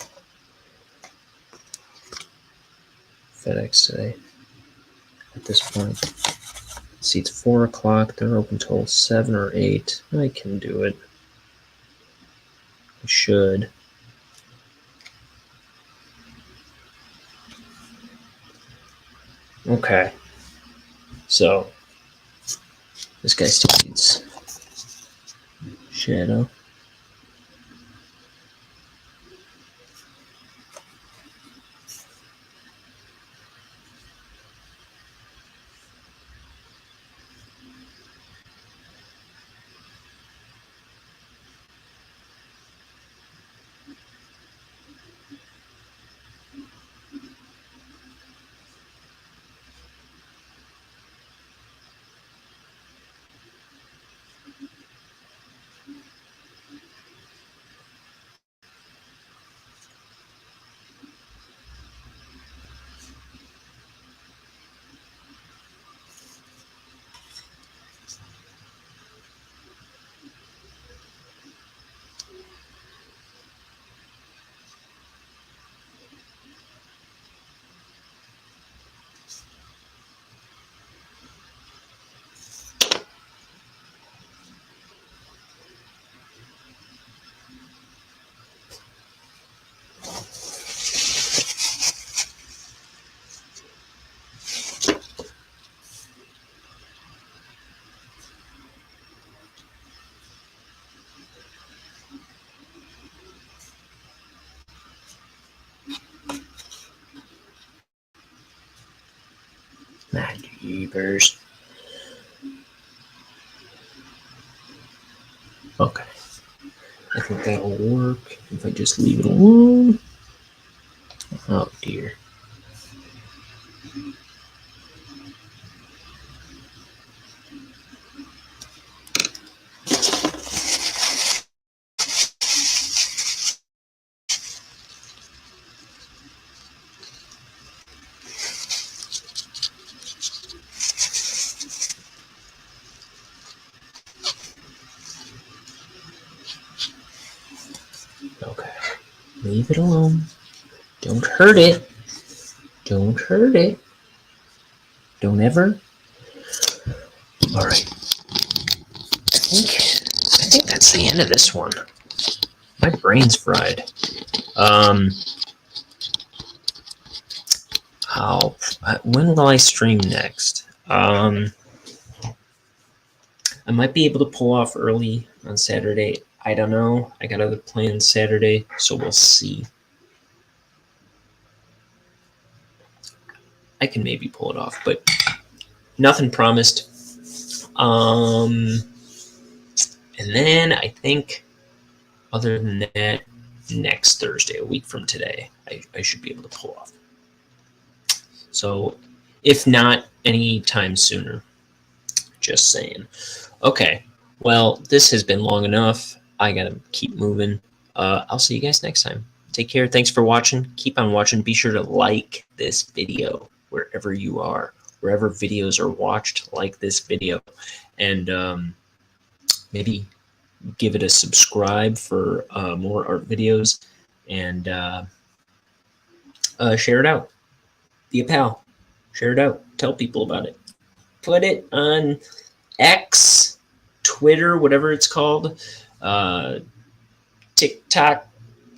FedEx today at this point. See, it's 4 o'clock. They're open till 7 or 8. I can do it. I should. Okay. So this guy still needs shadow. My jeepers. Okay. I think that'll work if I just leave it alone. Oh dear. Okay. Leave it alone. Don't hurt it. Don't hurt it. Don't ever. All right. I think that's the end of this one. My brain's fried. When will I stream next? I might be able to pull off early on Saturday. I don't know. I got other plans Saturday, so we'll see. I can maybe pull it off, but nothing promised. And then I think, other than that, next Thursday, a week from today, I should be able to pull off. So, if not any time sooner, just saying. Okay, well, this has been long enough. I gotta keep moving. I'll see you guys next time. Take care. Thanks for watching. Keep on watching. Be sure to like this video wherever you are. Wherever videos are watched, like this video. And maybe give it a subscribe for more art videos. And share it out. Be a pal. Share it out. Tell people about it. Put it on X, Twitter, whatever it's called, TikTok.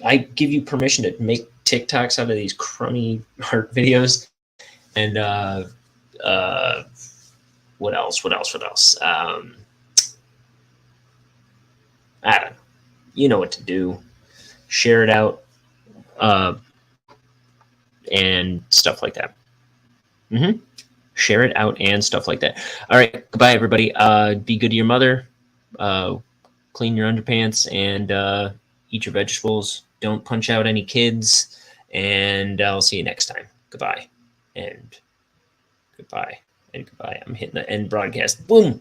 I give you permission to make TikToks out of these crummy art videos. And what else? I don't know. You know what to do. Share it out and stuff like that. Share it out and stuff like that. All right. Goodbye, everybody. Be good to your mother. Clean your underpants and eat your vegetables. Don't punch out any kids. And I'll see you next time. Goodbye. And goodbye. And goodbye. I'm hitting the end broadcast. Boom.